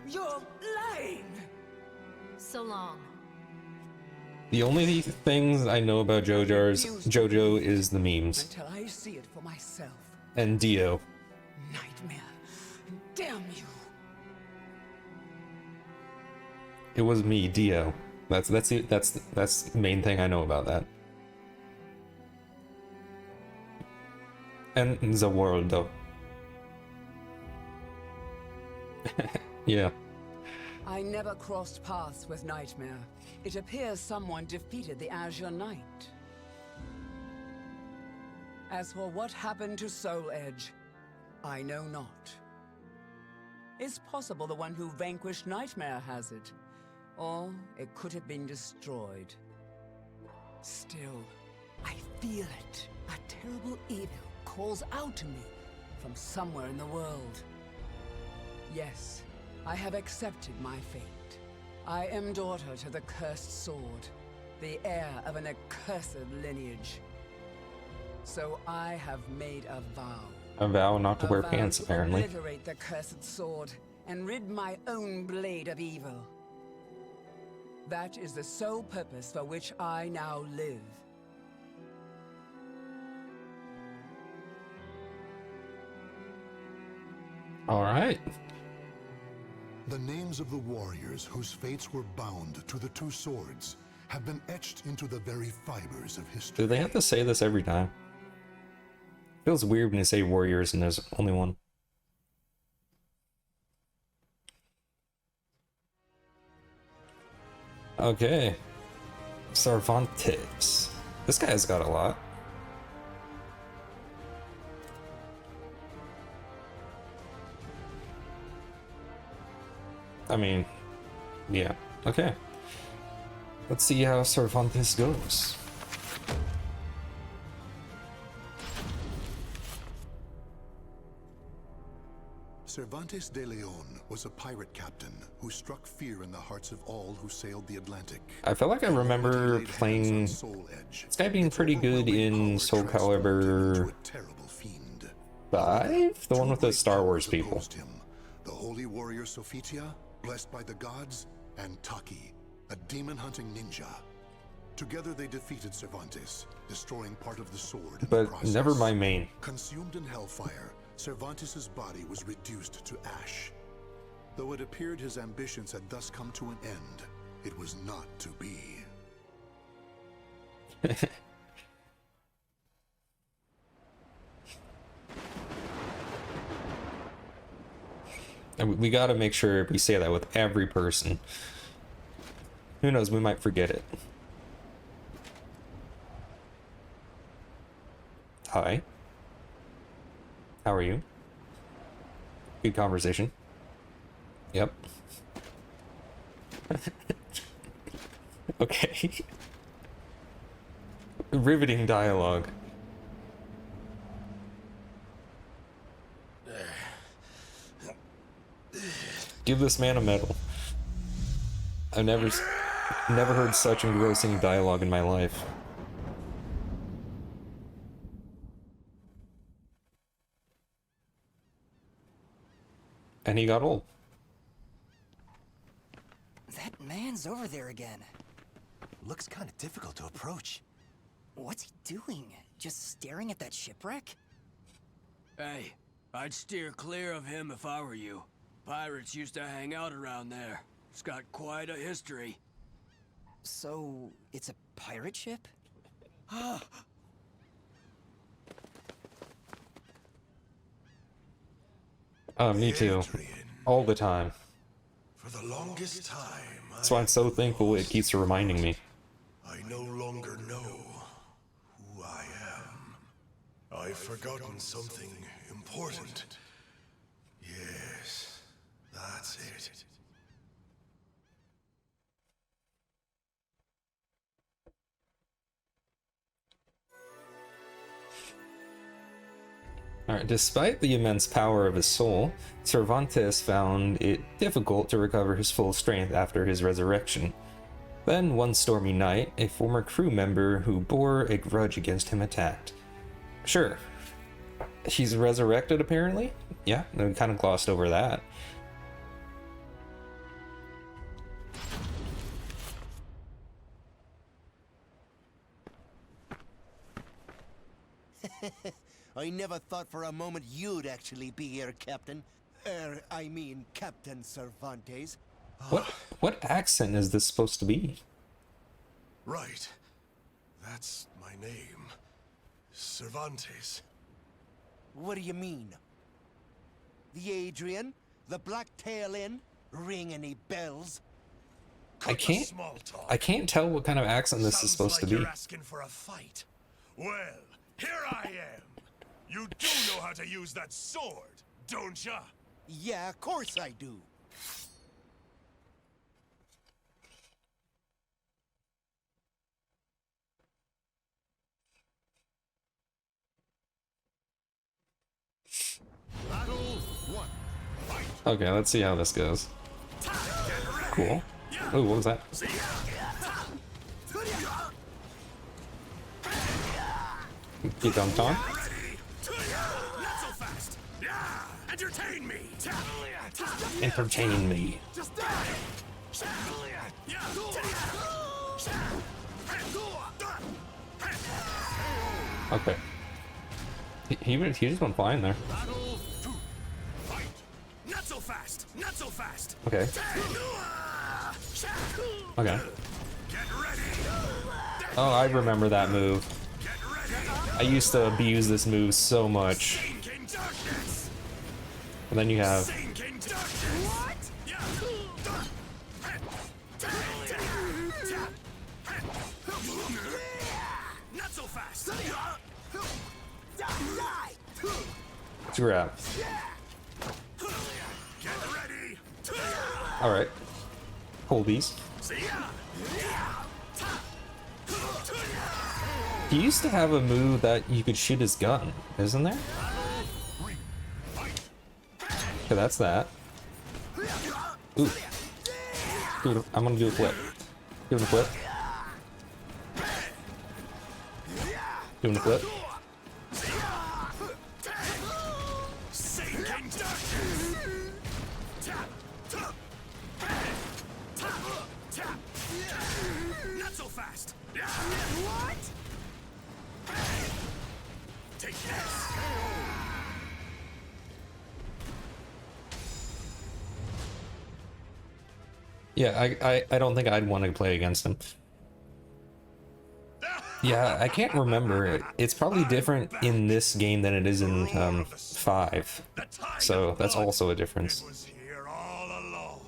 You're lying! So long. The only things I know about JoJo is the memes. Until I see it for myself. And Dio. Nightmare. Damn you! It was me, Dio. That's the main thing I know about that. And the world, though. Yeah. I never crossed paths with Nightmare. It appears someone defeated the Azure Knight. As for what happened to Soul Edge, I know not. It's possible the one who vanquished Nightmare has it, or it could have been destroyed. Still, I feel it. A terrible evil calls out to me from somewhere in the world. Yes, I have accepted my fate. I am daughter to the cursed sword, the heir of an accursed lineage. So I have made a vow. A vow not to wear vow pants, to apparently. obliterate the cursed sword and rid my own blade of evil. That is the sole purpose for which I now live. All right. The names of the warriors whose fates were bound to the two swords have been etched into the very fibers of history. Do they have to say this every time? Feels weird when you say warriors and there's only one. Okay. Cervantes. This guy's got a lot. I mean, yeah. Okay. Let's see how Cervantes goes. Cervantes de Leon was a pirate captain who struck fear in the hearts of all who sailed the Atlantic. I feel like I remember playing this guy being pretty good in Soul Calibur 5, the one with the Star Wars people. The holy warrior Sophitia, blessed by the gods, and Taki, a demon-hunting ninja. Together they defeated Cervantes, destroying part of the sword in the process. Never my main. Consumed in hellfire, Cervantes' body was reduced to ash. Though it appeared his ambitions had thus come to an end, it was not to be. And we gotta make sure we say that with every person. Who knows, we might forget it. Hi. How are you? Good conversation. Yep. Okay. Riveting dialogue. Give this man a medal. I've never heard such engrossing dialogue in my life. And he got old. That man's over there again. Looks kind of difficult to approach. What's he doing? Just staring at that shipwreck? Hey, I'd steer clear of him if I were you. Pirates used to hang out around there. It's got quite a history. So, it's a pirate ship? Me too. All the time. For the longest time, That's why I'm so thankful it keeps reminding me. I no longer know who I am. I've forgotten something important. Yes, that's it. Alright, despite the immense power of his soul, Cervantes found it difficult to recover his full strength after his resurrection. Then, one stormy night, a former crew member who bore a grudge against him attacked. Sure. He's resurrected, apparently? Yeah, we kind of glossed over that. I never thought for a moment you'd actually be here, Captain. I mean, Captain Cervantes. What accent is this supposed to be? Right. That's my name. Cervantes. What do you mean? The Adrian? The Black Tail Inn? Ring any bells? I can't tell what kind of accent this is supposed to be. You're asking for a fight. Well, here I am. You do know how to use that sword, don't ya? Yeah, of course I do. Battle 1. Fight. Okay, let's see how this goes. Cool. Oh, what was that? Get dumped on? Entertain me. Entertain me. Okay. He just went flying there. Battle 2. Fight. Not so fast. Not so fast. Okay. Okay. Get ready. Oh, I remember that move. Get ready. I used to abuse this move so much. Sink in darkness. And then you have... Sink in darkness. What? Not so fast. Let's grab. Get ready. Alright. Hold these. He used to have a move that you could shoot his gun, isn't there? Okay, that's that. Ooh. Dude, I'm gonna do a flip. Give it a flip. Doing a flip. Not so fast. What? Take this. Yeah, I don't think I'd want to play against him. Yeah, I can't remember. It's probably different in this game than it is in 5. So that's also a difference. It was here all along.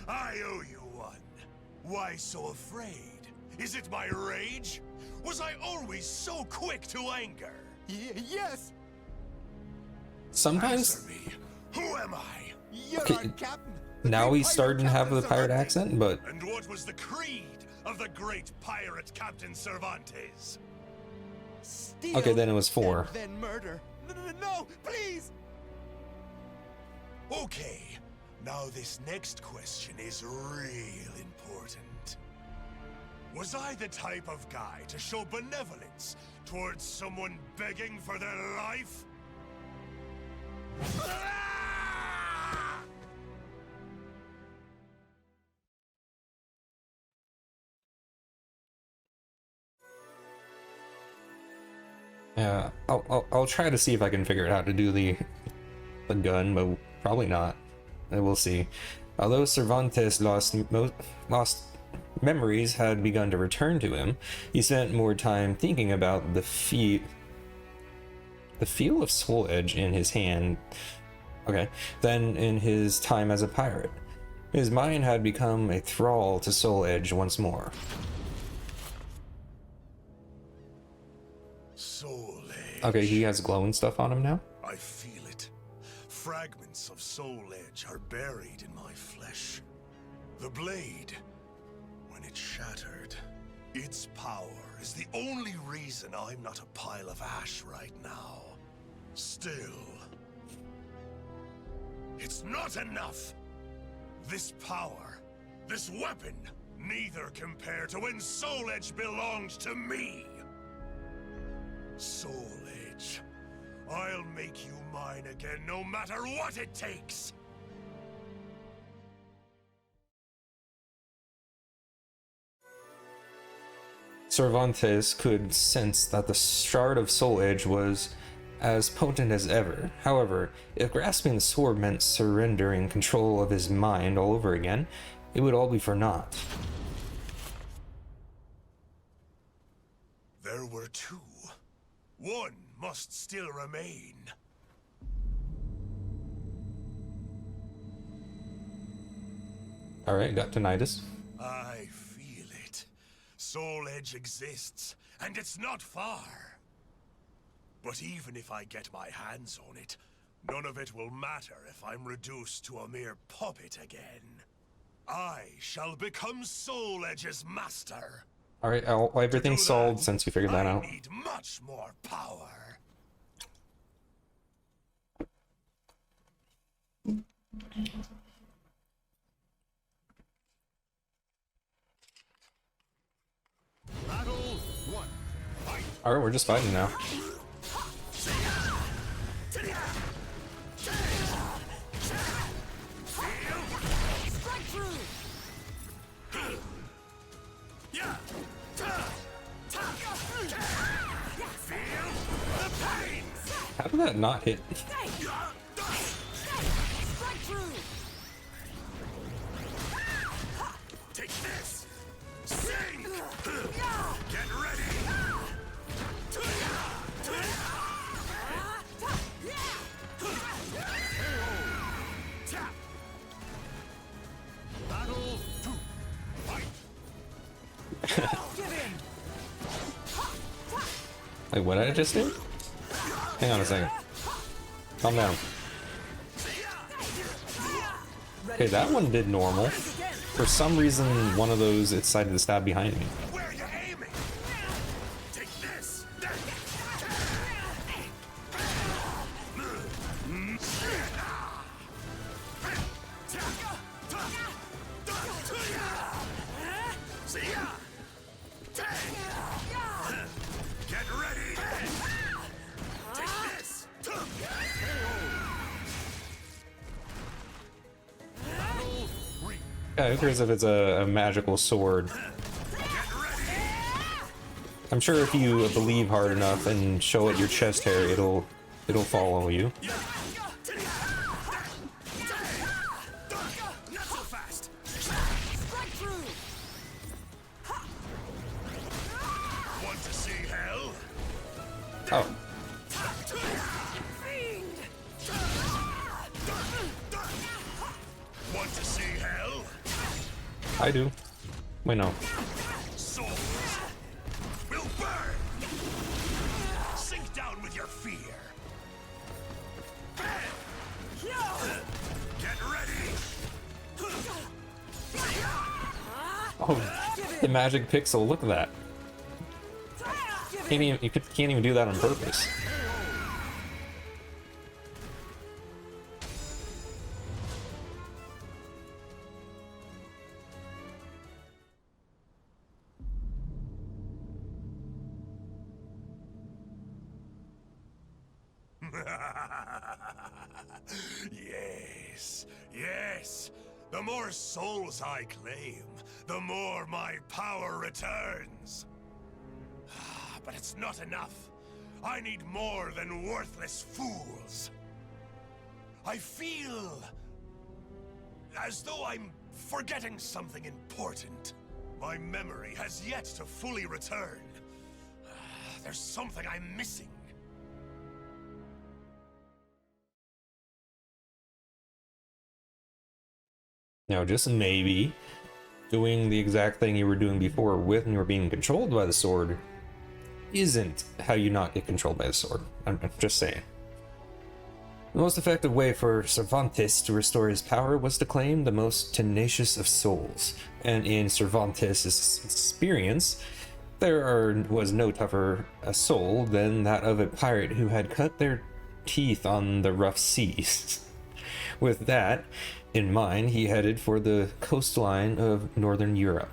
I owe you one. Why so afraid? Is it my rage? Was I always so quick to anger? Yes! Sometimes. Answer me. Who am I? You're Okay, our captain. now he's starting to have the pirate accent, but And what was the creed of the great pirate Captain Cervantes? Steal, okay, then it was 4. Then murder. No, please! Okay, now this next question is real important. Was I the type of guy to show benevolence towards someone begging for their life? Yeah, I'll try to see if I can figure out how to do the gun, but probably not. We'll see. Although Cervantes lost memories had begun to return to him, he spent more time thinking about the feel of Soul Edge in his hand, than in his time as a pirate. His mind had become a thrall to Soul Edge once more. Soul Edge. Okay, he has glowing stuff on him now? I feel it. Fragments of Soul Edge are buried in my flesh. The blade, when it shattered, its power is the only reason I'm not a pile of ash right now. Still, it's not enough. This power, this weapon, neither compare to when Soul Edge belonged to me. Soul Edge, I'll make you mine again no matter what it takes. Cervantes could sense that the shard of Soul Edge was as potent as ever. However, if grasping the sword meant surrendering control of his mind all over again, it would all be for naught. There were two. One must still remain. Alright, got tinnitus. I feel it. Soul Edge exists, and it's not far. But even if I get my hands on it, none of it will matter if I'm reduced to a mere puppet again. I shall become Soul Edge's master. Alright, everything's solved since you figured that out. I need much more power. Battle 1. Fight. Alright, we're just fighting now. How did that not hit? Take this! Sing! Get ready! Wait, what did I just do? Hang on a second. Calm down. Okay, that one did normal. For some reason, one of those, it decided to stab behind me. Where are you aiming? Take this. Get ready. Take this. Yeah, who cares if it's a magical sword? I'm sure if you believe hard enough and show it your chest hair, it'll follow you. Not so fast. Want to see hell? Oh. Want to see hell? I do. Wait, no. Souls will burn. Sink down with your fear. Get ready. Oh, the magic pixel, look at that. You can't even do that on purpose. Yes, yes. The more souls I claim, the more my power returns. But it's not enough. I need more than worthless fools. I feel as though I'm forgetting something important. My memory has yet to fully return. There's something I'm missing. Now, just maybe, doing the exact thing you were doing before when you were being controlled by the sword isn't how you not get controlled by the sword. I'm just saying. The most effective way for Cervantes to restore his power was to claim the most tenacious of souls. And in Cervantes' experience, there was no tougher a soul than that of a pirate who had cut their teeth on the rough seas. With that in mind, he headed for the coastline of northern Europe.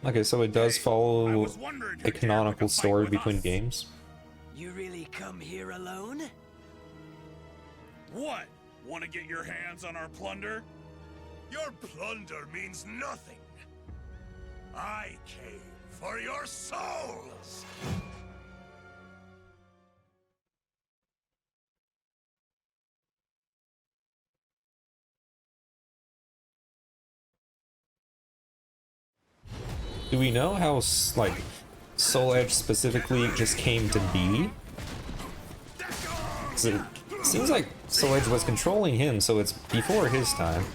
Okay, so it does follow a canonical story between games. You really come here alone? What? Want to get your hands on our plunder? Your plunder means nothing. I came for your souls! Do we know how, like, Soul Edge specifically just came to be? 'Cause it seems like Soul Edge was controlling him, so it's before his time.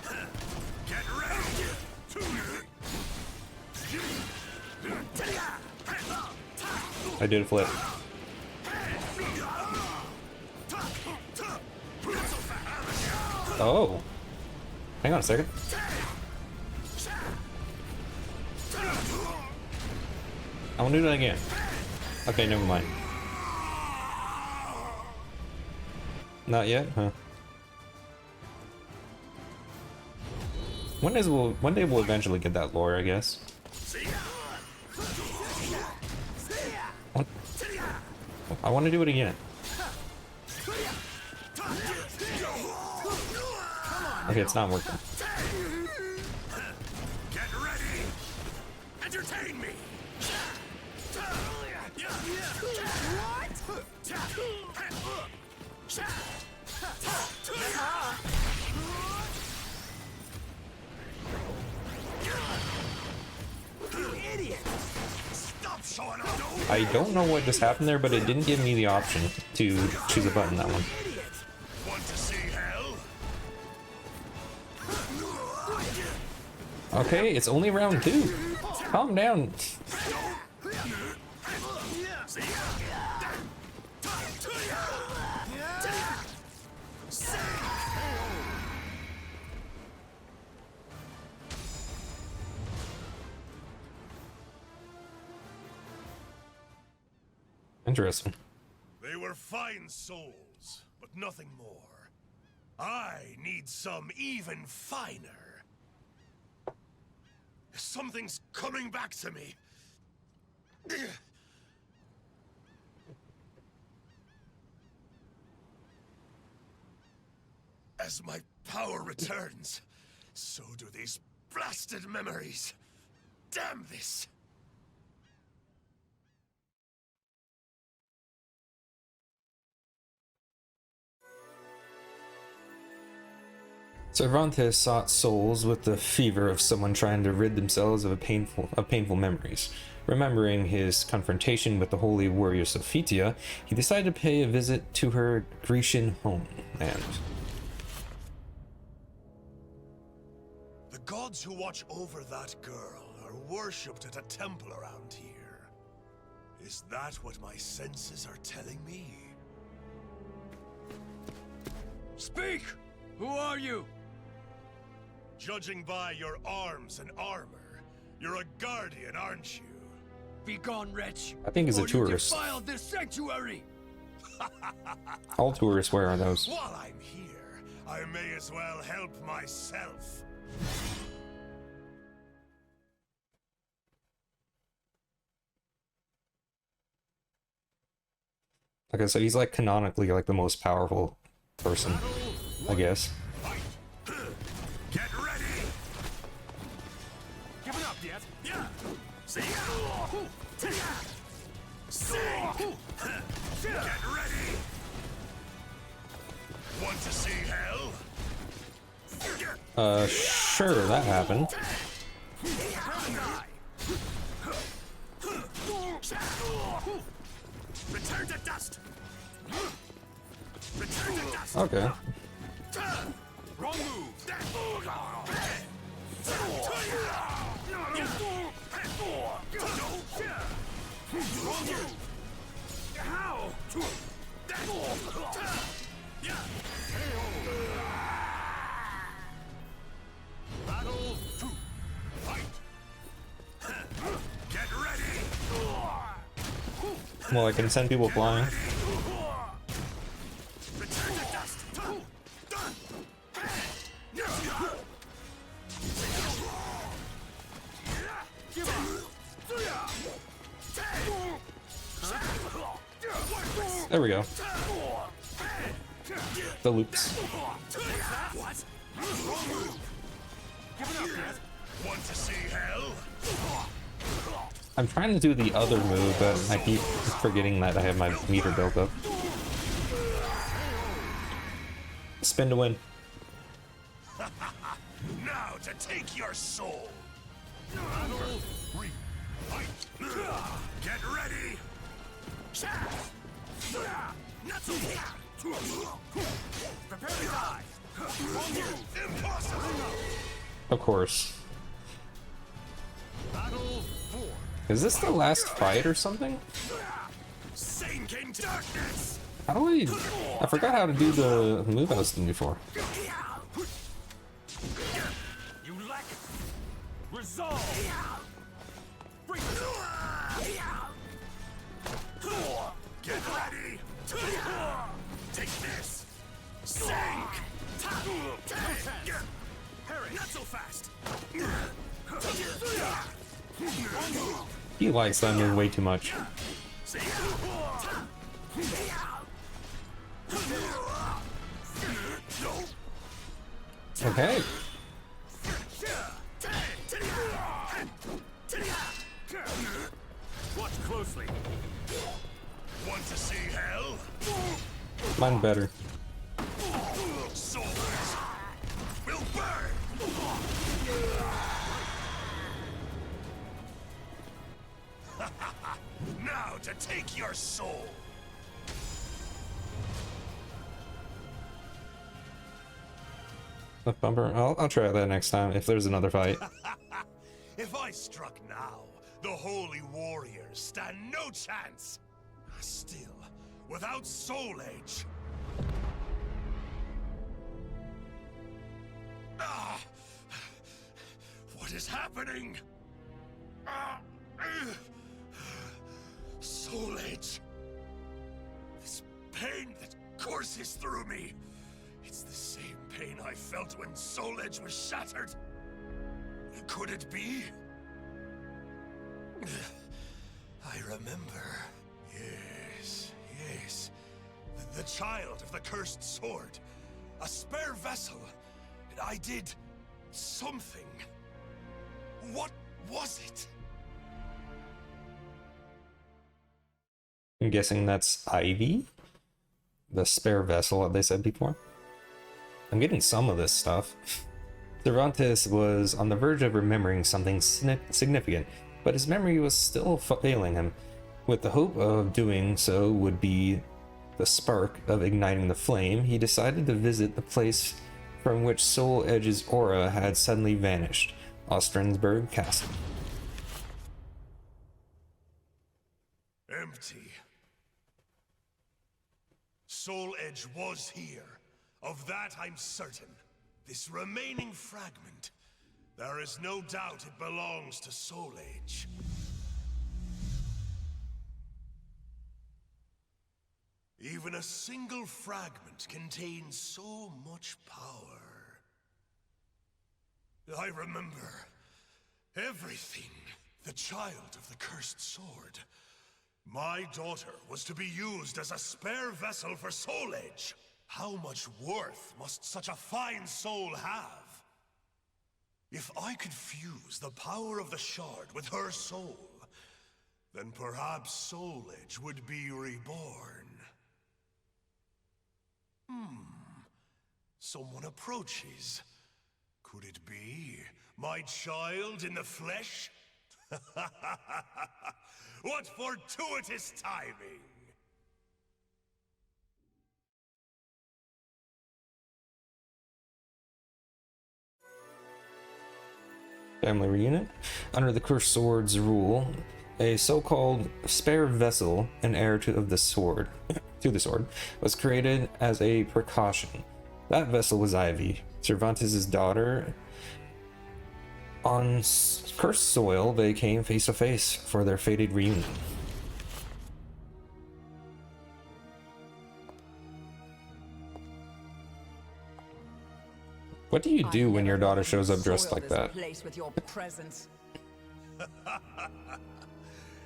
I did a flip. Oh. Hang on a second. I want to do that again. Okay, never mind. Not yet, huh? One day we'll eventually get that lore, I guess. What? I want to do it again. Okay, it's not working. Get ready! Entertain me! Stop showing off! I don't know what just happened there, but it didn't give me the option to choose a button that one. Okay, it's only round 2. Calm down. Interesting. They were fine souls, but nothing more. I need some even finer. Something's coming back to me. As my power returns, so do these blasted memories. Damn this! Cervantes sought souls with the fever of someone trying to rid themselves of painful memories. Remembering his confrontation with the holy warrior Sophitia, he decided to pay a visit to her Grecian homeland. The gods who watch over that girl are worshipped at a temple around here. Is that what my senses are telling me? Speak! Who are you? Judging by your arms and armor, you're a guardian, aren't you? Begone, wretch! I think he's a tourist. You defiled this sanctuary! All tourists wear those. While I'm here, I may as well help myself. Okay, so he's like canonically like the most powerful person, I guess. Get ready! Giving up yet? Yeah! See ya! Sing! Get ready! Want to see hell? Sure, that happened. Return to dust! Return to dust! Okay. Wrong move! Wrong move! How? Battle 2. Fight! Get ready! Well, I can send people flying. Return to dust! There we go. The loops. What? Want to see hell? I'm trying to do the other move, but I keep forgetting that I have my meter built up. Spin to win. Now to take your soul. Get ready. Prepare to die. Impossible. Of course. Battle 4. Is this the last fight or something? Satan came to darkness. How do I forgot how to do the move I was doing before. You lack resolve. Get ready. Take this. Sink. Harry, not so fast. He likes that move way too much. Okay. Watch closely. Want to see hell? Mine better. Souls will burn. Now to take your soul. A bumper. I'll try that next time if there's another fight. If I struck now, the holy warriors stand no chance. Still, without Soul Edge... What is happening? Soul Edge. This pain that courses through me. It's the same pain I felt when Soul Edge was shattered. Could it be? I remember. Yes. The child of the cursed sword. A spare vessel. I did something. What was it? I'm guessing that's Ivy? The spare vessel that they said before? I'm getting some of this stuff. Cervantes was on the verge of remembering something significant, but his memory was still failing him. With the hope of doing so would be the spark of igniting the flame, he decided to visit the place from which Soul Edge's aura had suddenly vanished, Ostrensburg Castle. Empty. Soul Edge was here. Of that I'm certain. This remaining fragment, there is no doubt it belongs to Soul Edge. Even a single fragment contains so much power. I remember everything. The child of the cursed sword. My daughter was to be used as a spare vessel for Soul Edge. How much worth must such a fine soul have? If I could fuse the power of the shard with her soul, then perhaps Soul Edge would be reborn. Someone approaches. Could it be my child in the flesh? What fortuitous timing! Family reunion. Under the cursed sword's rule, a so-called spare vessel, an heir to the sword, was created as a precaution. That vessel was Ivy, Cervantes' daughter. On cursed soil, they came face to face for their fated reunion. What do you do when your daughter shows up dressed like that? Place with your presence.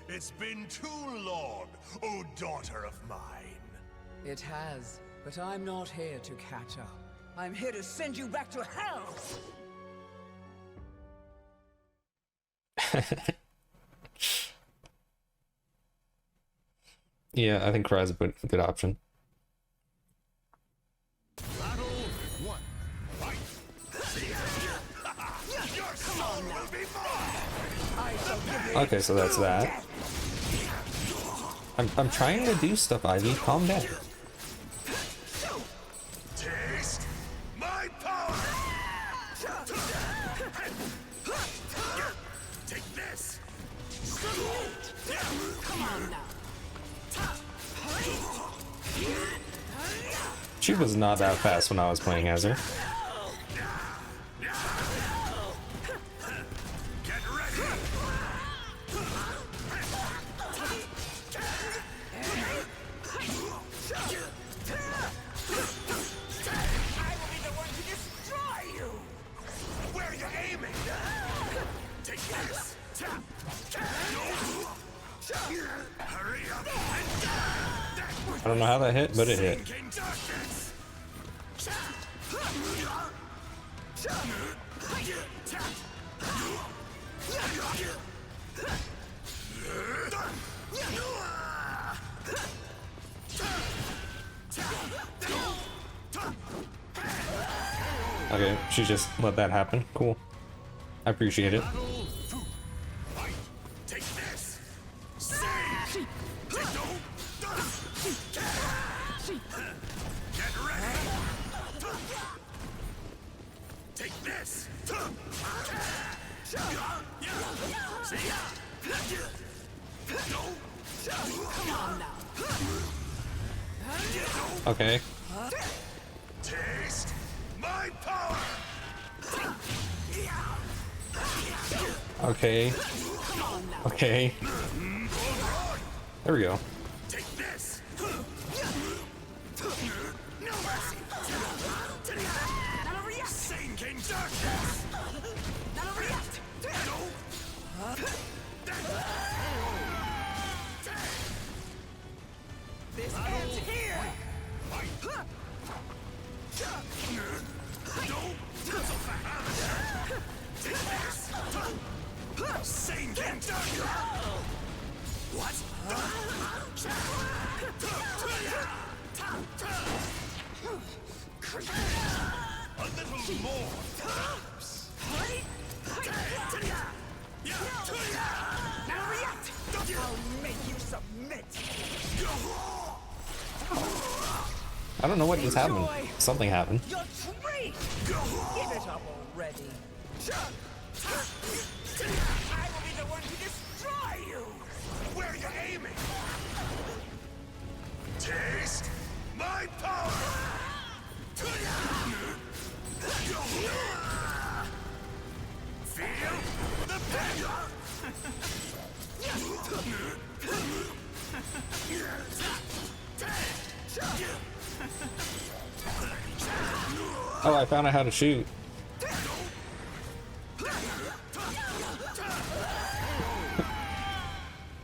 It's been too long, oh daughter of mine. It has, but I'm not here to catch up. I'm here to send you back to hell! Yeah, I think Cry's a good option. Battle one. Fight. Your soul will be mine. Okay, so that's that. I'm trying to do stuff, Ivy. Calm down. Taste my power. Take this. Come on now. She was not that fast when I was playing as her. Get ready. I will be the one to destroy you! Where are you aiming? Take this. Hurry up and die. I don't know how that hit, but it hit. Sinking darkness. Okay, she just let that happen. Cool. I appreciate it. Fight. Take this. Save. Get ready. Take this. Okay. Taste my power. Okay. Okay. There we go. Take this. No mercy. Not over yet. Sinking darkness. Not over yet. This ends here! Sinking darkness. What? A little more. I'll make you submit! I don't know what just happened. Something happened. Your treat! Give it up already! I will be the one to destroy you! Where are you aiming? Taste my power! Feel the pain! Oh, I found out how to shoot.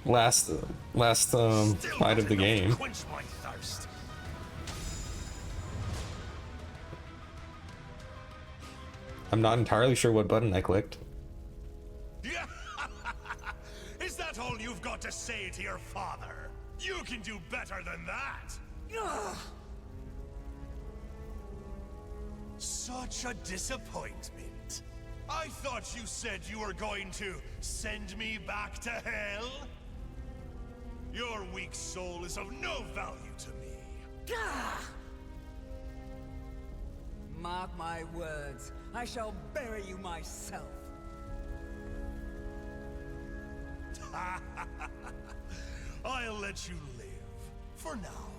Last fight of the game. Quench my thirst. I'm not entirely sure what button I clicked. Yeah. Is that all you've got to say to your father? You can do better than that. Such a disappointment. I thought you said you were going to send me back to hell. Your weak soul is of no value to me. Mark my words, I shall bury you myself. I'll let you live. For now.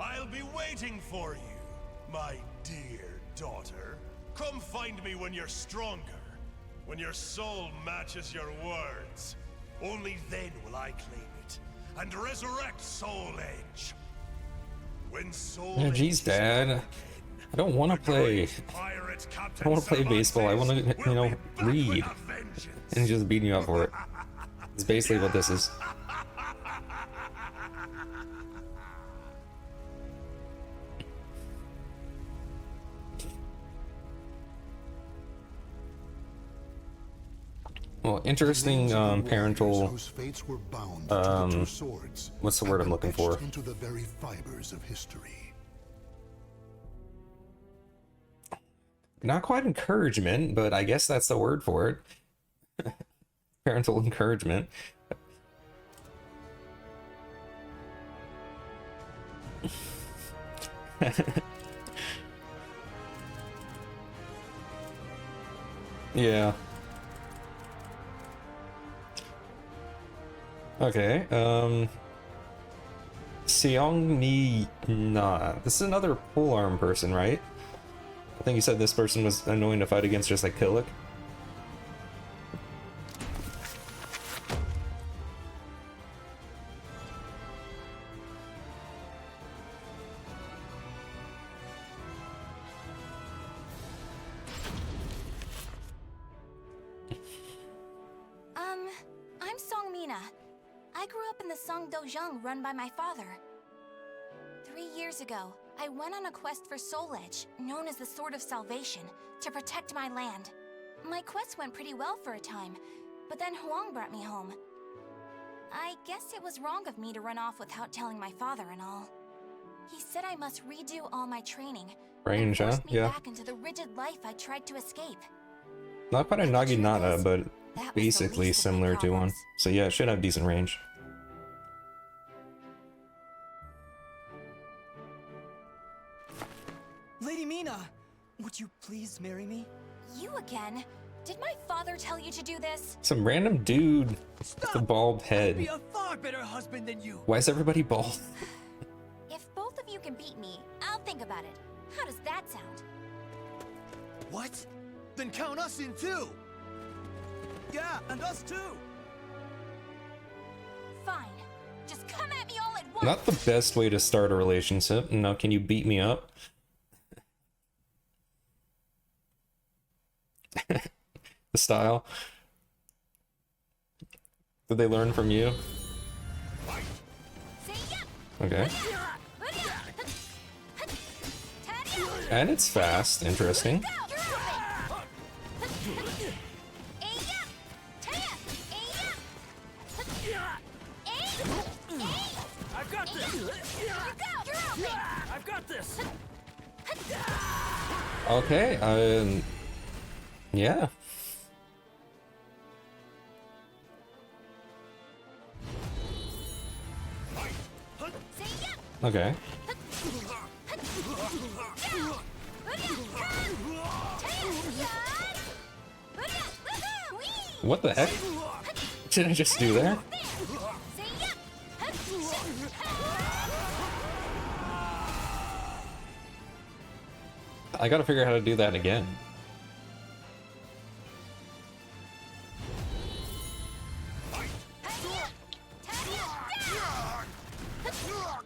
I'll be waiting for you, my dear daughter. Come find me when you're stronger. When your soul matches your words. Only then will I claim it. And resurrect Soul Edge. When Soul Yeah, Edge geez, is Dad. back I don't want to play. pirate I don't want to play baseball. I want to, you know, read and just beating you up for it. It's basically what this is. Well, interesting parental. What's the word I'm looking for? Into the very fibers of history. Not quite encouragement, but I guess that's the word for it. Parental encouragement. Yeah. Okay, Seong Mi Na. This is another polearm person, right? I think you said this person was annoying to fight against, just like Killick. I'm Songmina. I grew up in the Song Dojang run by my father. 3 years ago, I went on a quest for Soul Edge, known as the Sword of Salvation, to protect my land. My quest went pretty well for a time, but then Huang brought me home. I guess it was wrong of me to run off without telling my father and all. He said I must redo all my training. Range, huh? Forced me Yeah. back into the rigid life I tried to escape. Not quite a Naginata, but That was the basically least of my similar to one. problems. So yeah, it should have decent range. Lady Mina, would you please marry me? You again? Did my father tell you to do this? Some random dude with a bald I'd head. be a far better husband than you. Why is everybody bald? If both of you can beat me, I'll think about it. How does that sound? What? Then count us in too! Yeah, and us too! Fine. Just come at me all at once! Not the best way to start a relationship. No, can you beat me up? The style. Did they learn from you? Okay. And it's fast. Interesting. I've got this. I've got this. Okay, yeah. Okay. What the heck did I just do there? I gotta figure out how to do that again.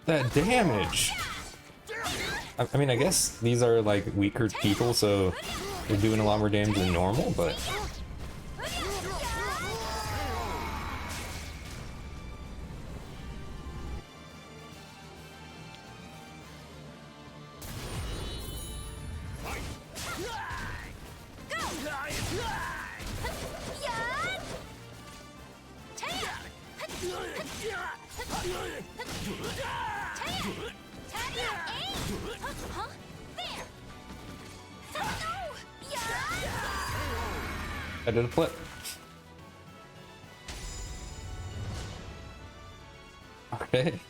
That damage! I mean, I guess these are like weaker people, so they're doing a lot more damage than normal, but... I did a flip. Okay.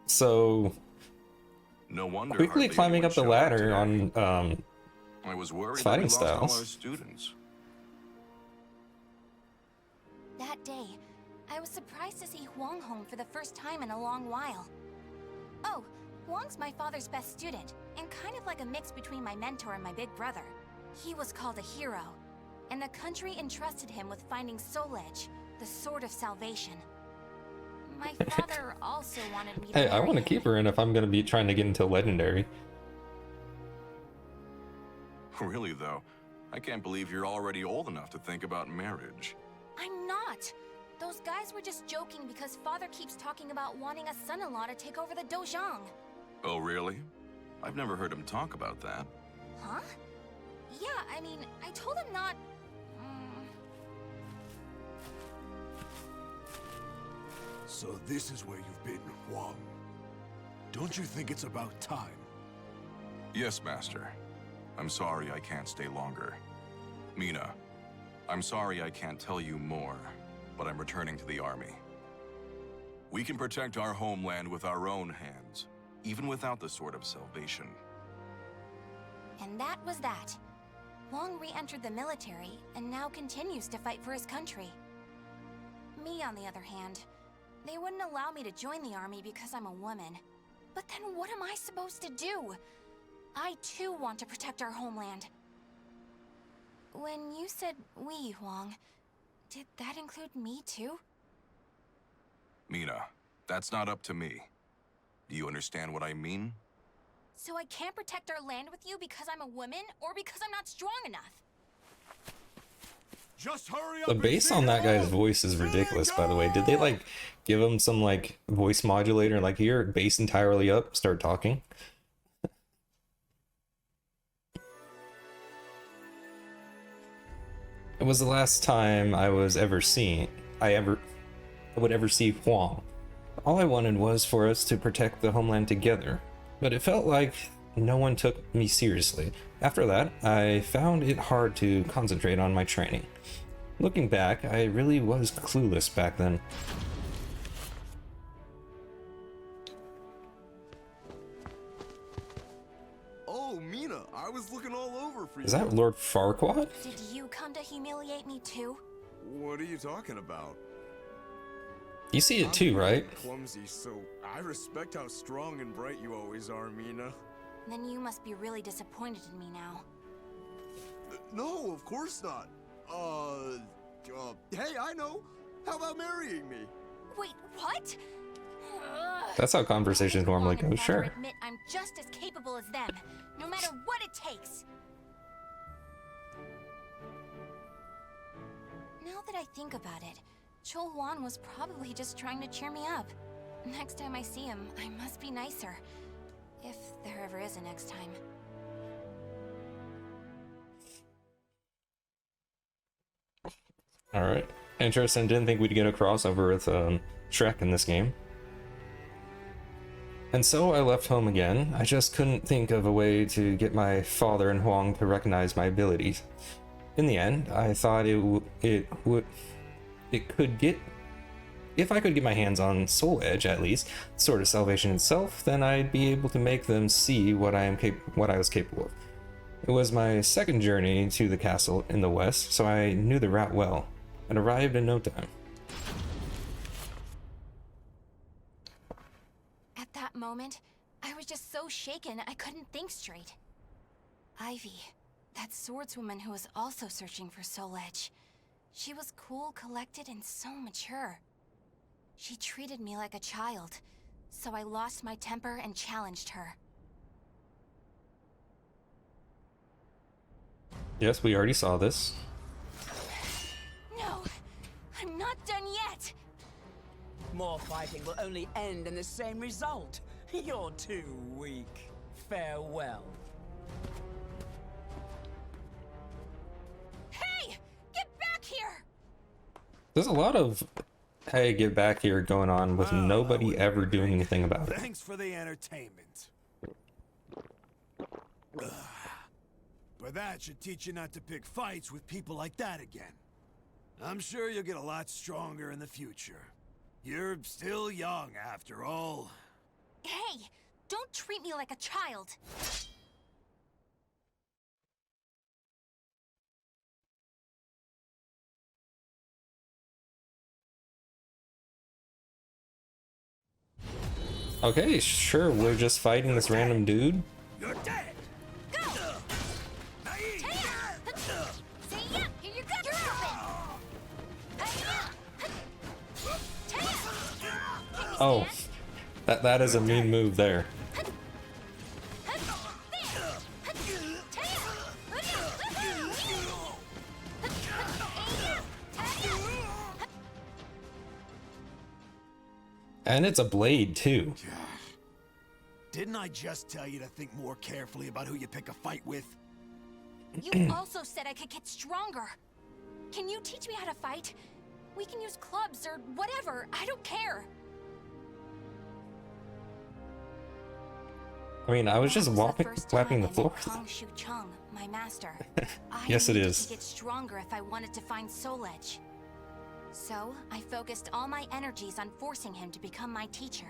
So No wonder quickly hardly climbing anyone up the showed ladder today. on I was worried fighting that we lost all styles. our students. That day, I was surprised to see Huang home for the first time in a long while. Oh, Huang's my father's best student, and kind of like a mix between my mentor and my big brother. He was called a hero, and the country entrusted him with finding Soul Edge, the Sword of Salvation. My father also wanted me to Hey, I marry want to him. keep her in if I'm gonna be trying to get into Legendary. Really, though, I can't believe you're already old enough to think about marriage. I'm not! Those guys were just joking because father keeps talking about wanting a son-in-law to take over the Dojang. Oh, really? I've never heard him talk about that. Huh? Yeah, I mean, I told him not... So this is where you've been, Huang. Don't you think it's about time? Yes, Master. I'm sorry I can't stay longer. Mina, I'm sorry I can't tell you more, but I'm returning to the army. We can protect our homeland with our own hands, even without the Sword of Salvation. And that was that. Huang re-entered the military and now continues to fight for his country. Me, on the other hand, they wouldn't allow me to join the army because I'm a woman. But then what am I supposed to do? I too want to protect our homeland. When you said we, Huang, did that include me too? Mina, that's not up to me. Do you understand what I mean? So I can't protect our land with you because I'm a woman, or because I'm not strong enough? Just hurry up. The bass on that guy's voice is ridiculous, by the way. Did they like give him some like voice modulator, like here, bass entirely up, start talking? It was the last time I would ever see Huang. All I wanted was for us to protect the homeland together, but it felt like no one took me seriously. After that, I found it hard to concentrate on my training. Looking back, I really was clueless back then. Oh, Mina, I was looking all over for Is you. that Lord Farquaad? Did you come to humiliate me too? What are you talking about? You see it too, right? I'm clumsy, so I respect how strong and bright you always are, Mina. Then you must be really disappointed in me now. No, of course not. Hey, I know. How about marrying me? Wait, what? That's how conversations normally go, sure. Admit I'm just as capable as them, no matter what it takes. Now that I think about it, Chol Huan was probably just trying to cheer me up. Next time I see him, I must be nicer. If there ever is a next time. Alright. Interesting. Didn't think we'd get a crossover with Shrek in this game. And so I left home again. I just couldn't think of a way to get my father and Huang to recognize my abilities. In the end, I thought if I could get my hands on Soul Edge at least, Sword of Salvation itself, then I'd be able to make them see what I was capable of. It was my second journey to the castle in the west, so I knew the route well, and arrived in no time. At that moment, I was just so shaken I couldn't think straight. Ivy, that swordswoman who was also searching for Soul Edge. She was cool, collected, and so mature. She treated me like a child, so I lost my temper and challenged her. Yes, we already saw this. No, I'm not done yet! More fighting will only end in the same result. You're too weak. Farewell. Hey! Get back here! There's a lot of, hey, get back here going on with nobody ever doing anything about it. Thanks for the entertainment. But that should teach you not to pick fights with people like that again. I'm sure you'll get a lot stronger in the future. You're still young, after all. Hey! Don't treat me like a child! Okay, sure, we're just fighting this random dude. You're dead! Go! Say yeah! Here you go! You're open! Oh, that is a mean move there. And it's a blade too. Didn't I just tell you to think more carefully about who you pick a fight with? You also said I could get stronger. Can you teach me how to fight? We can use clubs or whatever. I don't care. I mean, I was just whapping the floor. Kong Shu Chung, my master. Yes, it I is. needed to get stronger if I wanted to find Soul Edge. So, I focused all my energies on forcing him to become my teacher.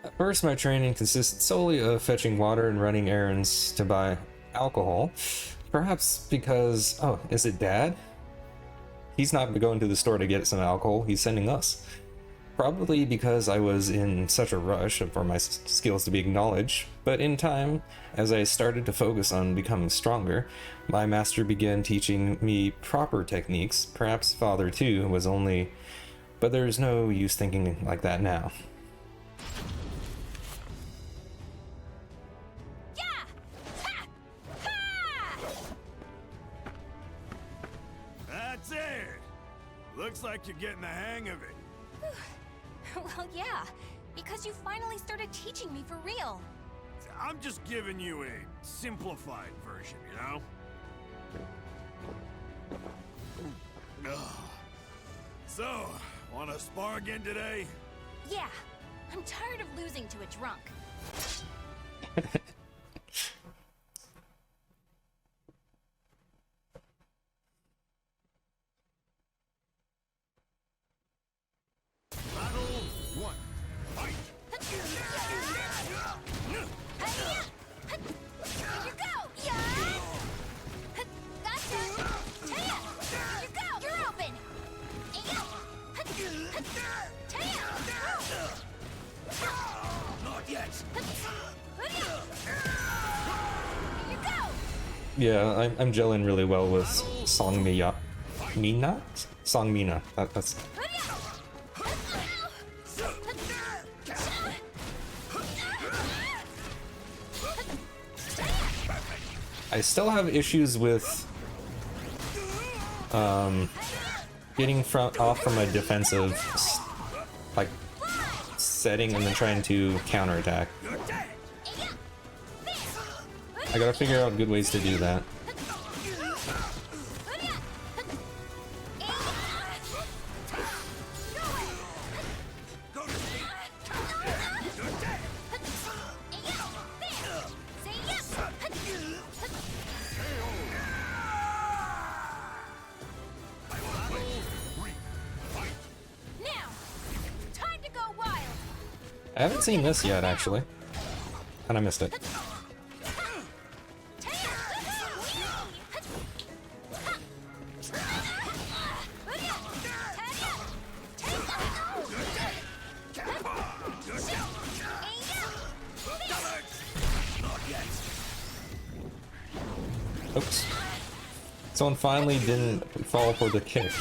At first, my training consisted solely of fetching water and running errands to buy alcohol. Perhaps because... oh, is it Dad? He's not going to the store to get some alcohol, he's sending us. Probably because I was in such a rush for my skills to be acknowledged, but in time, as I started to focus on becoming stronger, my master began teaching me proper techniques. Perhaps Father too was only... but there's no use thinking like that now. That's it! Looks like you're getting the hang of it. Well, yeah, because you finally started teaching me for real. I'm just giving you a simplified version, you know? Ugh. So, wanna spar again today? Yeah, I'm tired of losing to a drunk. Yeah, I'm gelling really well with Song Mina? Song Mina. That's... I still have issues with getting off from a defensive like setting and then trying to counterattack. I gotta figure out good ways to do that. I haven't seen this yet, actually. And I missed it. Oops. Someone finally didn't fall for the kick.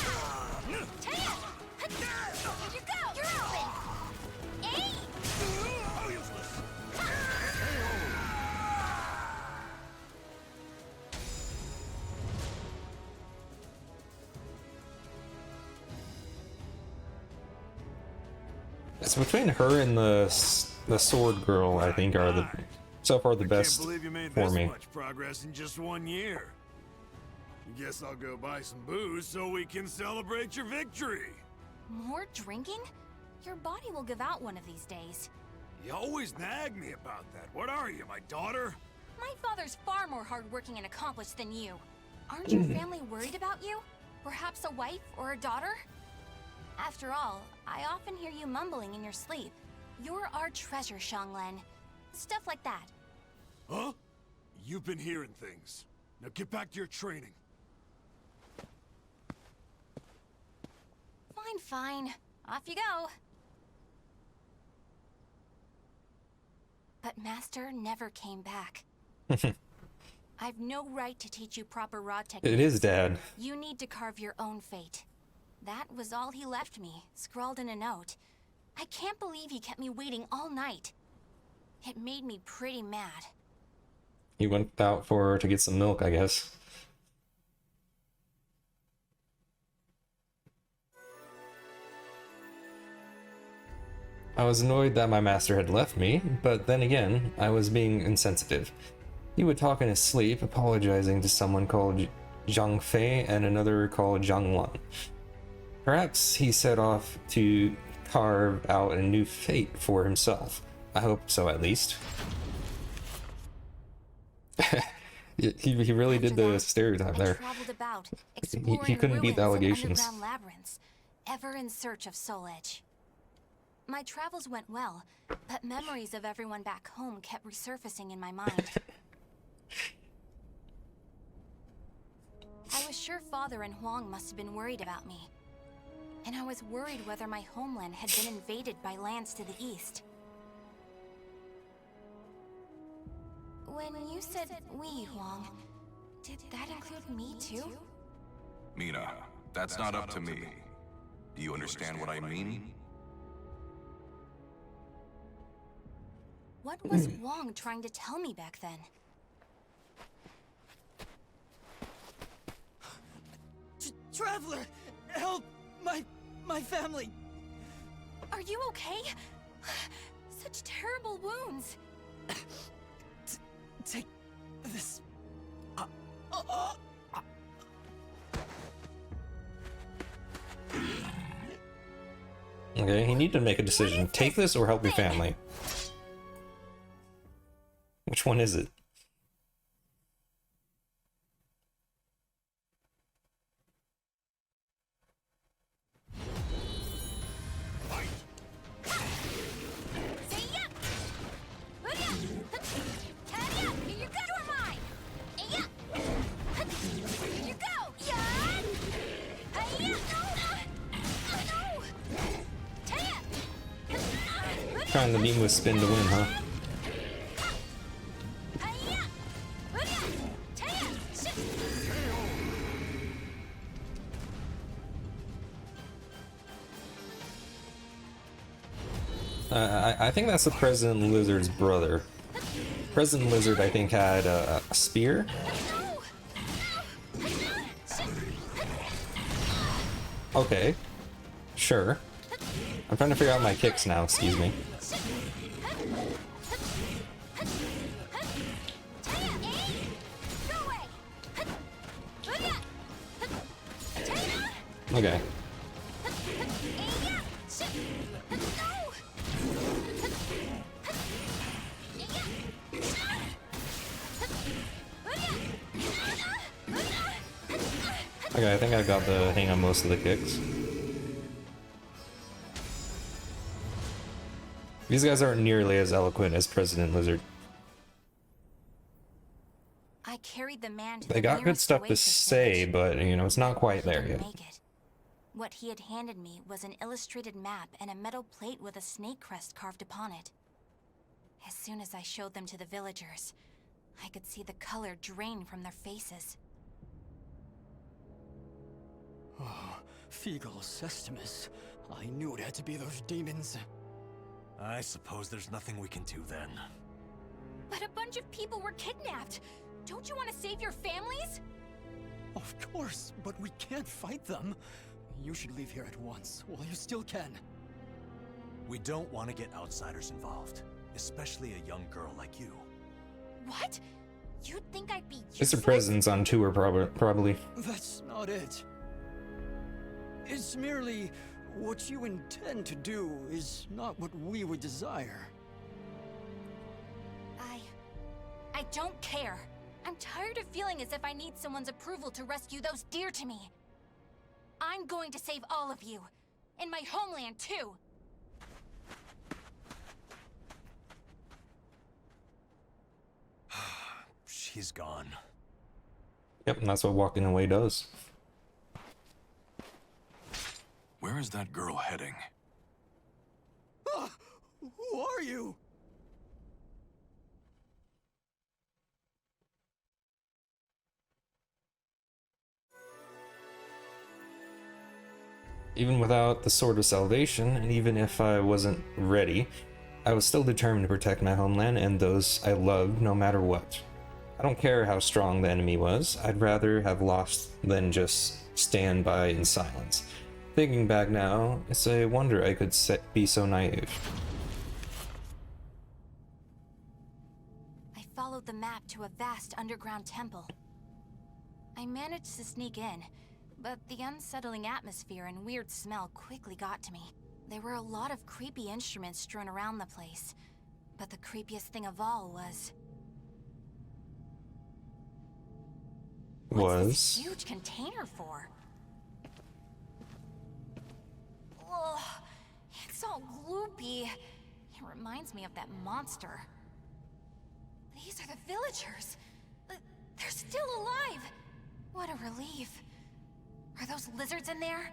So between her and the sword girl, I think, are the so far the best Can't believe you made for this me. much progress in just 1 year. Guess I'll go buy some booze so we can celebrate your victory. More drinking? Your body will give out one of these days. You always nag me about that. What are you, my daughter? My father's far more hardworking and accomplished than you. Aren't your family worried about you? Perhaps a wife or a daughter? After all, I often hear you mumbling in your sleep. You're our treasure, Xianglen. Stuff like that. Huh? You've been hearing things. Now get back to your training. Fine, fine. Off you go. But Master never came back. I've no right to teach you proper rod techniques. It is Dad. You need to carve your own fate. That was all he left me, scrawled in a note. I can't believe he kept me waiting all night. It made me pretty mad. He went out to get some milk, I guess. I was annoyed that my master had left me, but then again, I was being insensitive. He would talk in his sleep, apologizing to someone called Zhang Fei and another called Zhang Lan. Perhaps he set off to carve out a new fate for himself. I hope so, at least. he really did the stereotype there. About, he couldn't beat the allegations. Labyrinths, ever in search of Soul Edge. My travels went well, but memories of everyone back home kept resurfacing in my mind. I was sure Father and Huang must have been worried about me. And I was worried whether my homeland had been invaded by lands to the east. When you said we, Huang, did that include me too? Mina, that's not up to me. Do you understand what I mean? What was Huang trying to tell me back then? Traveler, help my family. Are you okay? Such terrible wounds. Take this. Okay, you need to make a decision. Take this or help your family. Which one is it? Trying to beat him with spin to win, huh? I think that's the President Lizard's brother. President Lizard, I think, had a spear. Okay. Sure. I'm trying to figure out my kicks now, excuse me. Okay. Okay, I think I got the hang on most of the kicks. These guys aren't nearly as eloquent as President Lizard. I carried the man to They the got good nearest stuff to oasis say, village. but, you know, it's not quite He there didn't yet. make it. What he had handed me was an illustrated map and a metal plate with a snake crest carved upon it. As soon as I showed them to the villagers, I could see the color drain from their faces. Oh, Feegle Sestimus. I knew it had to be those demons. I suppose there's nothing we can do then. But a bunch of people were kidnapped. Don't you want to save your families? Of course, but we can't fight them. You should leave here at once, while you still can. We don't want to get outsiders involved, especially a young girl like you. What? You'd think I'd be Mr. useless? President's on tour, probably. That's not it. It's merely what you intend to do is not what we would desire. I don't care. I'm tired of feeling as if I need someone's approval to rescue those dear to me. I'm going to save all of you. And my homeland, too. She's gone. Yep, and that's what walking away does. Where is that girl heading? Ah, who are you? Even without the Sword of Salvation, and even if I wasn't ready, I was still determined to protect my homeland and those I loved no matter what. I don't care how strong the enemy was, I'd rather have lost than just stand by in silence. Thinking back now, it's a wonder I could be so naive. I followed the map to a vast underground temple. I managed to sneak in, but the unsettling atmosphere and weird smell quickly got to me. There were a lot of creepy instruments strewn around the place, but the creepiest thing of all was... What's this huge container for? Ugh, it's all gloopy. It reminds me of that monster. These are the villagers. They're still alive. What a relief. Are those lizards in there?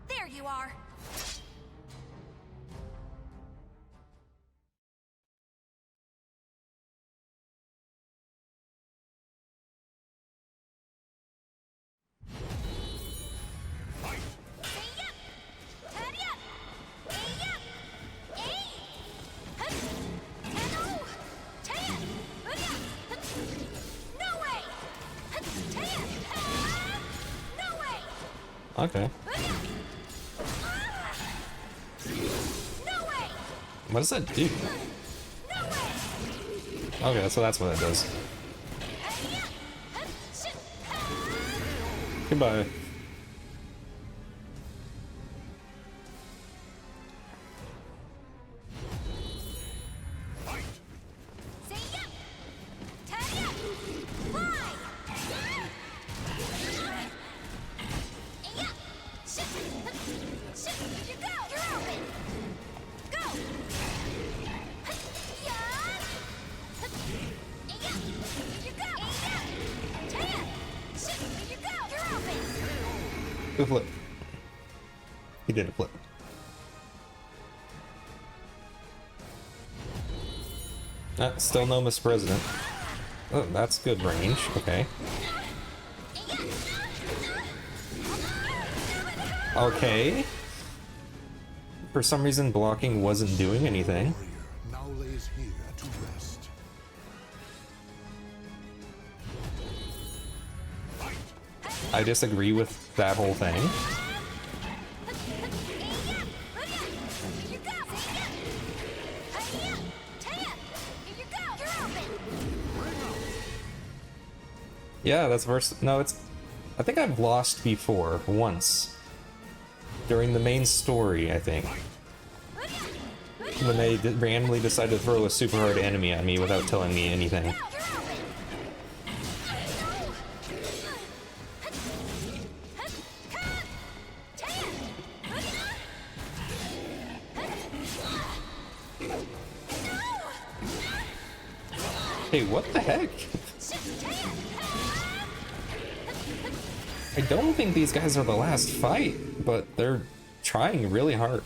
There you are. Okay. What does that do? Okay, so that's what it does. Goodbye. Good flip. He did a flip. Still no Mr. President. Oh, that's good range. Okay. Okay. For some reason, blocking wasn't doing anything. Now lays here to rest. I disagree with that whole thing. Yeah, that's verse. No, it's. I think I've lost before once. During the main story, I think. When they randomly decided to throw a super hard enemy at me without telling me anything. Hey, what the heck? I don't think these guys are the last fight, but they're trying really hard.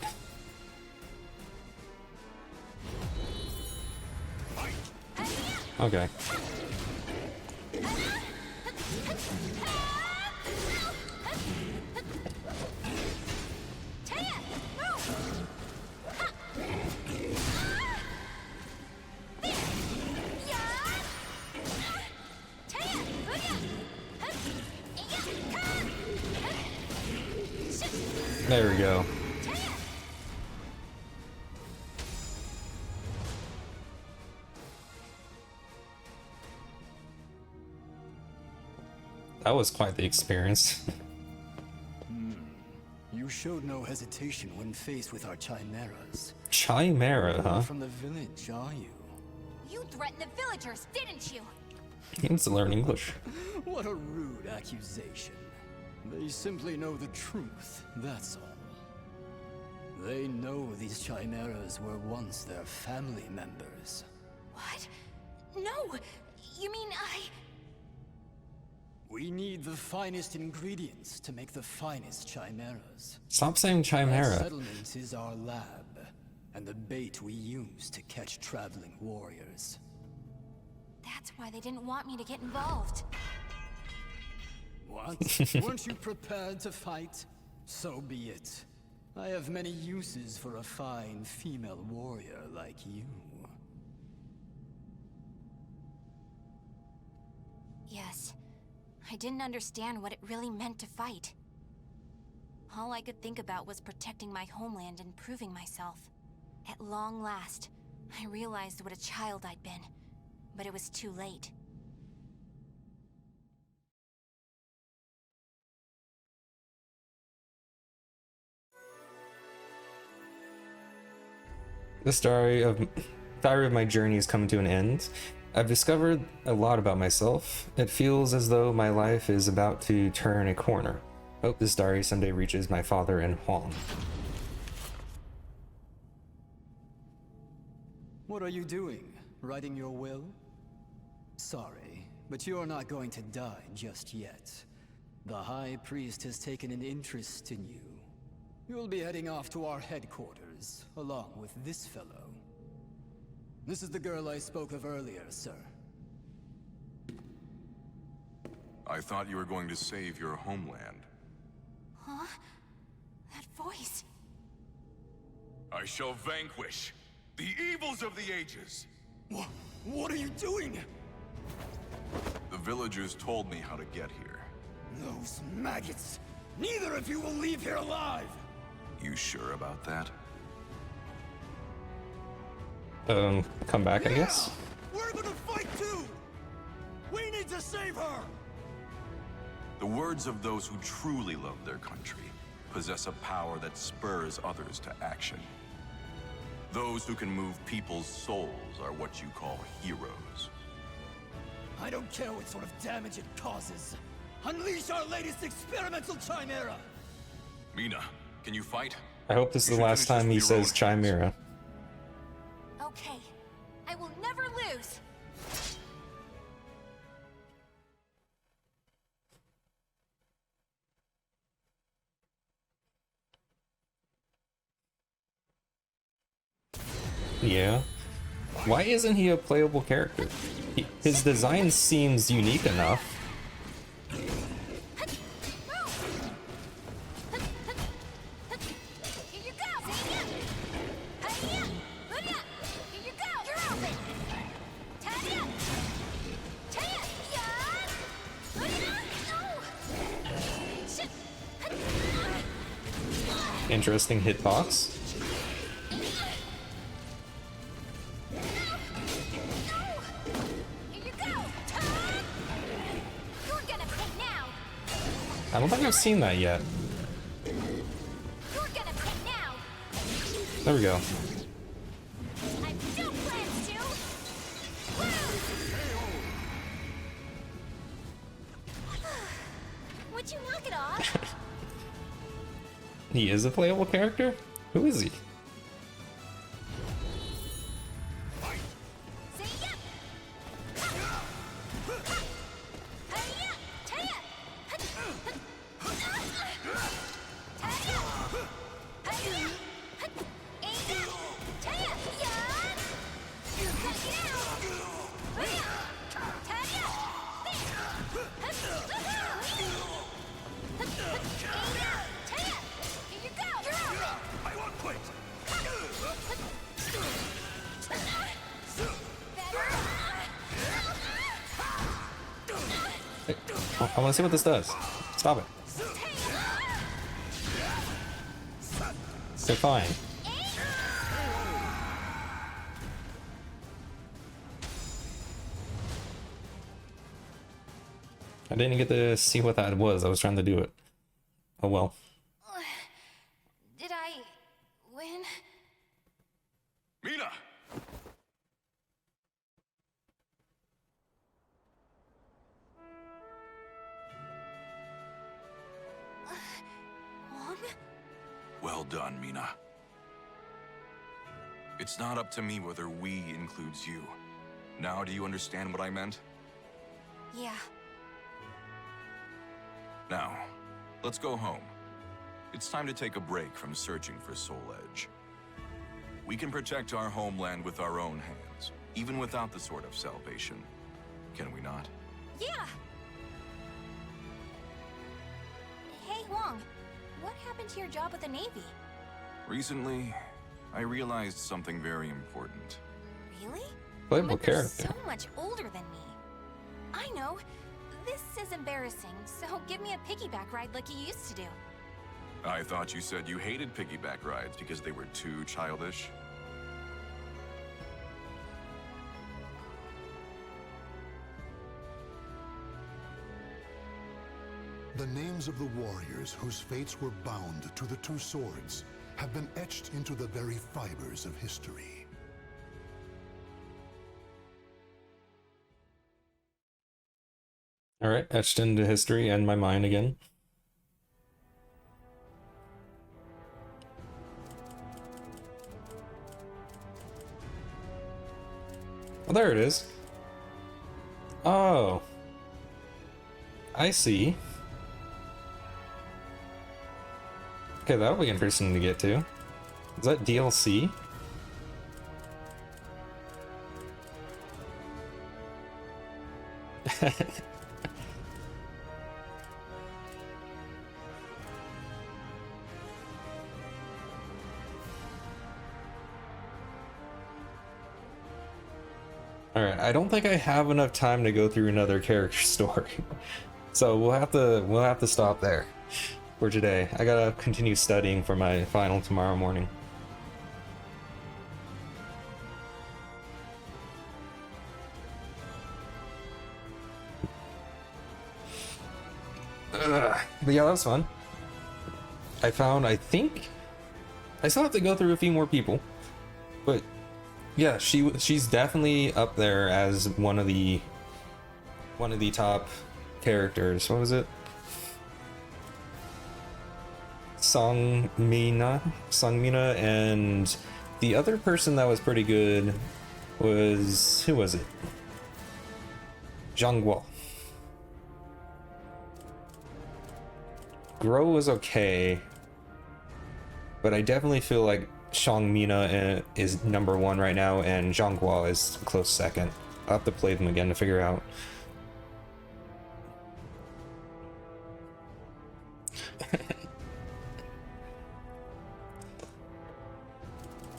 Okay. There we go. That was quite the experience. You showed no hesitation when faced with our chimeras. Chimera, huh? From the village, are you? You threatened the villagers, didn't you? He needs to learn English. What a rude accusation. They simply know the truth, that's all. They know these chimeras were once their family members. What? No! You mean We need the finest ingredients to make the finest chimeras. Stop saying Our chimera. settlement is our lab, and the bait we use to catch traveling warriors. That's why they didn't want me to get involved. What? Weren't you prepared to fight? So be it. I have many uses for a fine female warrior like you. Yes. I didn't understand what it really meant to fight. All I could think about was protecting my homeland and proving myself. At long last, I realized what a child I'd been, but it was too late. This diary of my journey is coming to an end. I've discovered a lot about myself. It feels as though my life is about to turn a corner. Hope this diary someday reaches my father in Huang. What are you doing? Writing your will? Sorry, but you're not going to die just yet. The High Priest has taken an interest in you. You'll be heading off to our headquarters, along with this fellow. This is the girl I spoke of earlier, sir. I thought you were going to save your homeland. Huh? That voice. I shall vanquish the evils of the ages. What are you doing? The villagers told me how to get here. Those maggots! Neither of you will leave here alive! You sure about that? Come back, I guess? We're gonna fight too! We need to save her! The words of those who truly love their country possess a power that spurs others to action. Those who can move people's souls are what you call heroes. I don't care what sort of damage it causes. Unleash our latest experimental chimera! Mina, can you fight? I hope this is the last time he says chimera. Okay. I will never lose. Yeah. Why isn't he a playable character? His design seems unique enough. interesting hitbox. I don't think I've seen that yet. There we go. Would you knock it off? He is a playable character? Who is he? I want to see what this does. Stop it. They're fine. I didn't get to see what that was. I was trying to do it. Oh well. Did I win? Mina! Well done, Mina. It's not up to me whether we includes you. Now do you understand what I meant? Yeah. Now, let's go home. It's time to take a break from searching for Soul Edge. We can protect our homeland with our own hands, even without the Sword of Salvation. Can we not? Yeah! Hey, Wong. What happened to your job with the Navy? Recently, I realized something very important. Really? Playable But you're character. so much older than me. I know. This is embarrassing, so give me a piggyback ride like you used to do. I thought you said you hated piggyback rides because they were too childish. The names of the warriors whose fates were bound to the two swords have been etched into the very fibers of history. Alright, etched into history and my mind again. Oh, there it is. Oh. I see. Okay, that'll be interesting to get to. Is that DLC? Alright, I don't think I have enough time to go through another character story. So we'll have to stop there for today. I gotta continue studying for my final tomorrow morning. But yeah, that was fun. I think I still have to go through a few more people, but yeah, she's definitely up there as one of the top characters. What was it? Songmina, and the other person that was pretty good was, who was it? Zhangguo. Gro was okay, but I definitely feel like Shangmina is #1 right now, and Zhangguo is close second. I'll have to play them again to figure out.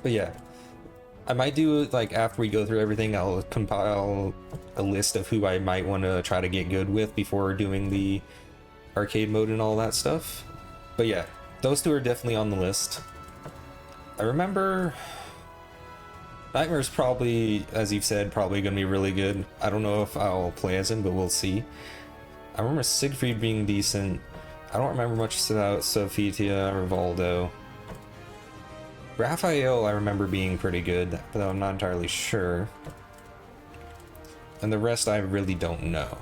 But yeah, I might do, like, after we go through everything, I'll compile a list of who I might want to try to get good with before doing the arcade mode and all that stuff. But yeah, those two are definitely on the list. I remember Nightmare's probably, as you've said, probably gonna be really good. I don't know if I'll play as him, but we'll see. I remember Siegfried being decent. I don't remember much about Sophitia or Valdo. Raphael I remember being pretty good, but I'm not entirely sure. And the rest I really don't know.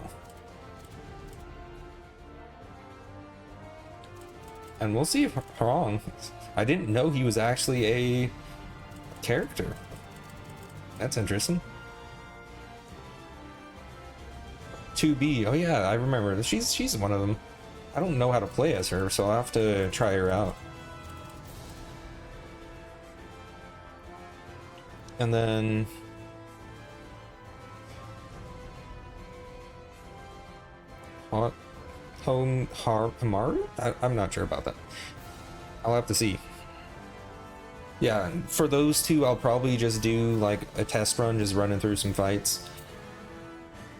And we'll see if I'm wrong. I didn't know he was actually a character. That's interesting. 2B. Oh yeah, I remember. She's one of them. I don't know how to play as her, so I'll have to try her out. And then Hamaru? I'm not sure about that. I'll have to see. Yeah, for those two, I'll probably just do like a test run, just running through some fights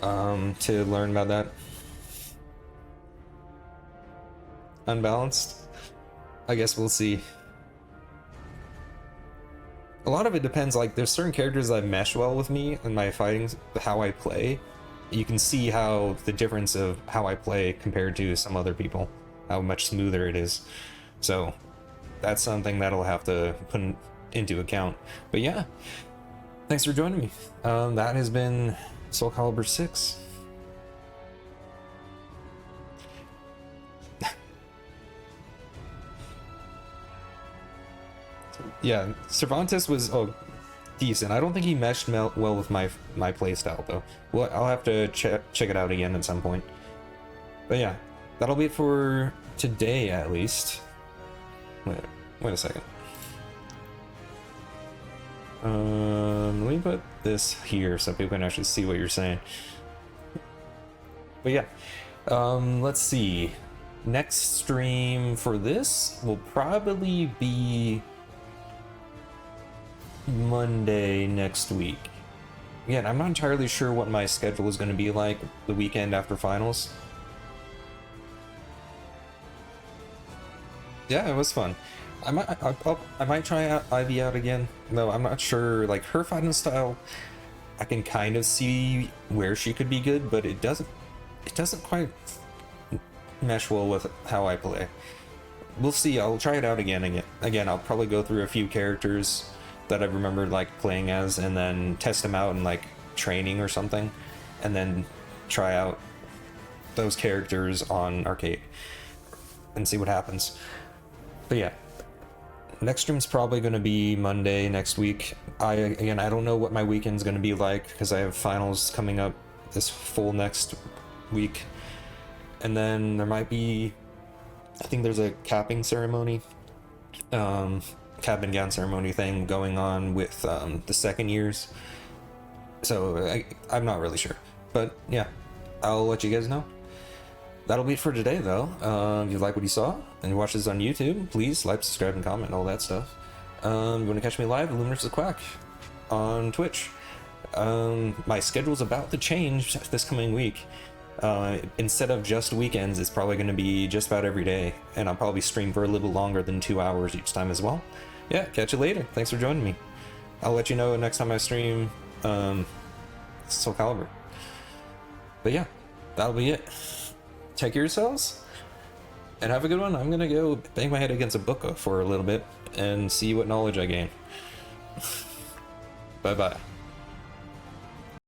to learn about that. Unbalanced? I guess we'll see. A lot of it depends, like there's certain characters that mesh well with me in my fighting, how I play. You can see how the difference of how I play compared to some other people, how much smoother it is. So that's something that'll have to put into account. But yeah, thanks for joining me. That has been Soul Calibur 6. Yeah, Cervantes was decent. I don't think he meshed well with my playstyle though. Well, I'll have to check it out again at some point. But yeah, that'll be it for today at least. Wait a second. Let me put this here so people can actually see what you're saying. But yeah, let's see. Next stream for this will probably be Monday next week. Again, I'm not entirely sure what my schedule is going to be like the weekend after finals. Yeah, it was fun. I might try out Ivy out again. No, I'm not sure. Like her fighting style, I can kind of see where she could be good, but it doesn't quite mesh well with how I play. We'll see. I'll try it out again. I'll probably go through a few characters that I remember like playing as, and then test them out in like training or something, and then try out those characters on arcade and see what happens. But yeah, next stream's probably going to be Monday next week. I don't know what my weekend's going to be like because I have finals coming up this full next week, and then there might be, I think there's a capping ceremony, cap and gown ceremony thing going on with the second years, so I'm not really sure, but yeah, I'll let you guys know. That'll be it for today though. If you like what you saw and you watch this on YouTube, please like, subscribe, and comment and all that stuff. You want to catch me live, Luminous the Quack on Twitch. My schedule's about to change this coming week. Instead of just weekends, it's probably going to be just about every day, and I'll probably stream for a little longer than 2 hours each time as well. Yeah, catch you later. Thanks for joining me. I'll let you know next time I stream Soul Calibur. But yeah, that'll be it. Take care of yourselves and have a good one. I'm gonna go bang my head against a book for a little bit and see what knowledge I gain. Bye bye.